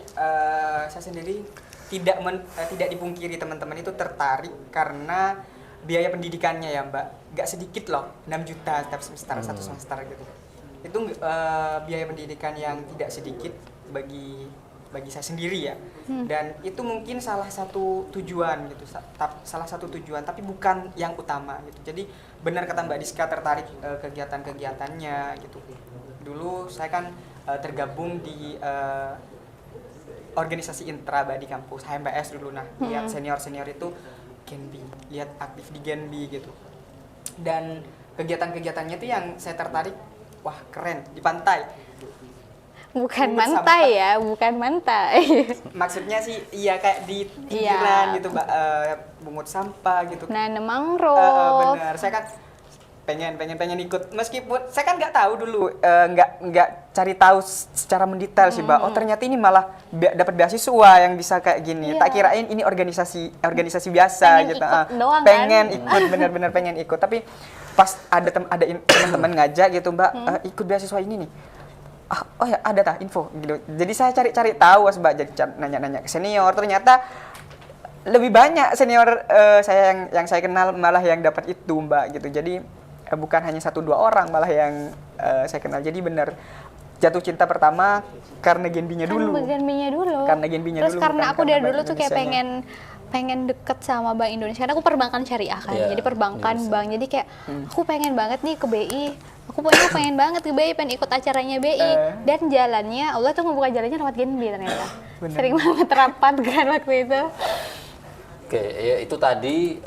saya sendiri tidak dipungkiri teman-teman itu tertarik karena biaya pendidikannya ya Mbak. Gak sedikit loh, 6 juta setiap semester, satu semester gitu. Itu biaya pendidikan yang tidak sedikit bagi saya sendiri ya. Dan itu mungkin salah satu tujuan gitu, salah satu tujuan tapi bukan yang utama gitu. Jadi benar kata Mbak Diska, tertarik kegiatan-kegiatannya gitu. Dulu saya kan tergabung di organisasi intra di kampus HMPS dulu. Nah, lihat senior-senior itu Genbi, lihat aktif di Genbi gitu. Dan kegiatan-kegiatannya itu yang saya tertarik, wah keren, di pantai. Bukan Pungut mantai sampah. ya, bukan mantai. Maksudnya sih iya kayak di pinggiran gitu Mbak, bungut sampah gitu. Nanam mangrove. Bener, saya kan pengen ikut, meskipun saya kan nggak tahu dulu, nggak cari tahu secara mendetail sih Mbak. Oh ternyata ini malah dapat beasiswa yang bisa kayak gini. Iya. Tak kirain ini organisasi biasa Pengen gitu. ikut doang, Pengen kan? ikut, bener-bener pengen ikut. Tapi pas ada teman-teman ngajak gitu Mbak, ikut beasiswa ini nih. Oh ya ada info gitu. Jadi saya cari tahu Mbak, jadi nanya-nanya ke senior. Ternyata lebih banyak senior saya yang saya kenal malah yang dapat itu Mbak gitu. Jadi bukan hanya 1-2 orang malah yang saya kenal. Jadi benar jatuh cinta pertama karena Genbinya dulu. Karena Genbinya Terus dulu. karena bukan aku karena dari Bank dulu tuh kayak Indonesianya. pengen deket sama Bank Indonesia. Karena aku perbankan syariah kan. Iya, Jadi perbankan bisa. bank. Jadi kayak aku pengen banget nih ke BI. Aku pengen banget ke BI, pengen ikut acaranya BI. Dan jalannya, Allah tuh ngebuka jalannya lewat Genbi ternyata. Sering banget rapat kan waktu itu. Oke, ya itu tadi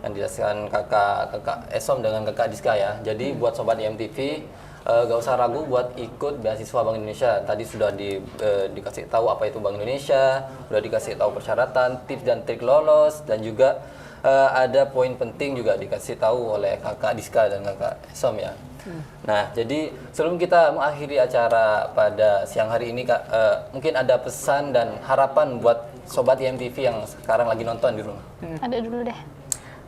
yang dijelaskan kakak Esom dengan kakak Diska ya. Jadi buat sobat IMTV gak usah ragu buat ikut beasiswa Bank Indonesia. Tadi sudah dikasih tahu apa itu Bank Indonesia, sudah dikasih tahu persyaratan, tips dan trik lolos, dan juga ada poin penting juga dikasih tahu oleh kakak Diska dan kakak Esom ya. Nah, jadi sebelum kita mengakhiri acara pada siang hari ini, Kak, mungkin ada pesan dan harapan buat sobat IMTV yang sekarang lagi nonton di rumah. Ada dulu deh.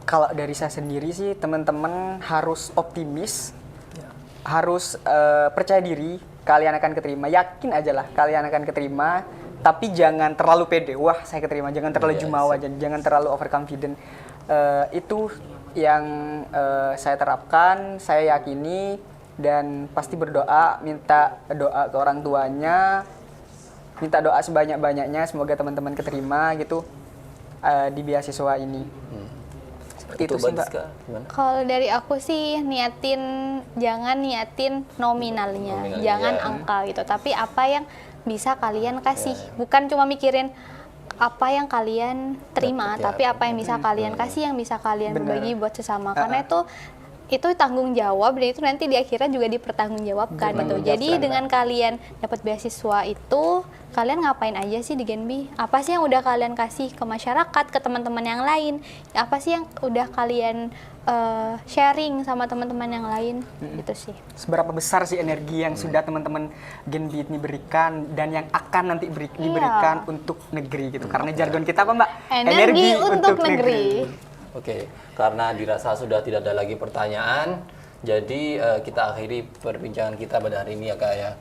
Kalau dari saya sendiri sih teman-teman harus optimis, harus percaya diri, kalian akan keterima. Yakin aja lah kalian akan keterima, tapi jangan terlalu pede. Wah saya keterima, jangan terlalu jumawa, jangan terlalu overconfident. Itu yang saya terapkan, saya yakini, dan pasti berdoa, minta doa ke orang tuanya, minta doa sebanyak-banyaknya, semoga teman-teman keterima gitu di beasiswa ini. Seperti itu sih Mbak. Kalau dari aku sih jangan niatin nominalnya, jangan angka gitu. Tapi apa yang bisa kalian kasih, bukan cuma mikirin apa yang kalian terima, tapi apa yang bisa kalian kasih, yang bisa kalian berbagi buat sesama. Karena itu tanggung jawab, dan itu nanti di akhirnya juga dipertanggungjawabkan gitu. Jadi dengan kalian dapat beasiswa itu, kalian ngapain aja sih di Genbi? Apa sih yang udah kalian kasih ke masyarakat, ke teman-teman yang lain? Apa sih yang udah kalian sharing sama teman-teman yang lain? Gitu sih. Seberapa besar sih energi yang sudah teman-teman Genbi ini berikan dan yang akan nanti diberikan untuk negeri gitu. Karena jargon kita apa Mbak? Energi untuk negeri. Oke, karena dirasa sudah tidak ada lagi pertanyaan, Jadi kita akhiri perbincangan kita pada hari ini ya Kak ya.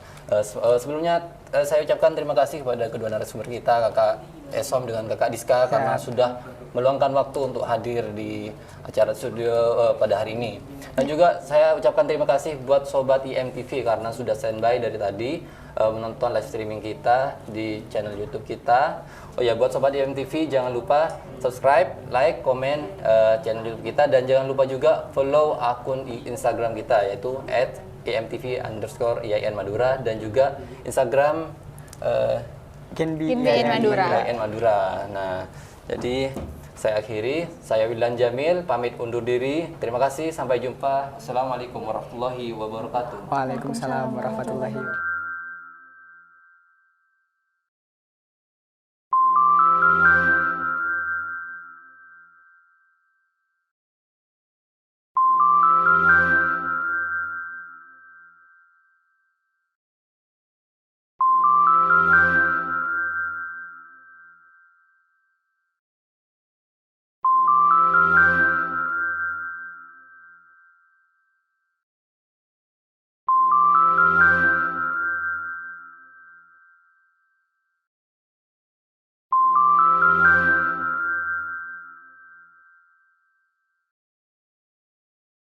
Sebelumnya saya ucapkan terima kasih kepada kedua narasumber kita, Kakak Esom dengan Kakak Diska, karena sudah meluangkan waktu untuk hadir di acara studio pada hari ini. Dan juga saya ucapkan terima kasih buat Sobat IMTV karena sudah standby dari tadi menonton live streaming kita di channel YouTube kita. Oh ya, buat Sobat IMTV jangan lupa subscribe, like, komen channel YouTube kita, dan jangan lupa juga follow akun Instagram kita yaitu @imtv_IAIN_Madura, dan juga Instagram Genbi Madura. IAIN Madura. Nah, jadi saya akhiri, saya Wildan Jamil pamit undur diri. Terima kasih, sampai jumpa. Assalamualaikum warahmatullahi wabarakatuh. Waalaikumsalam warahmatullahi wabarakatuh.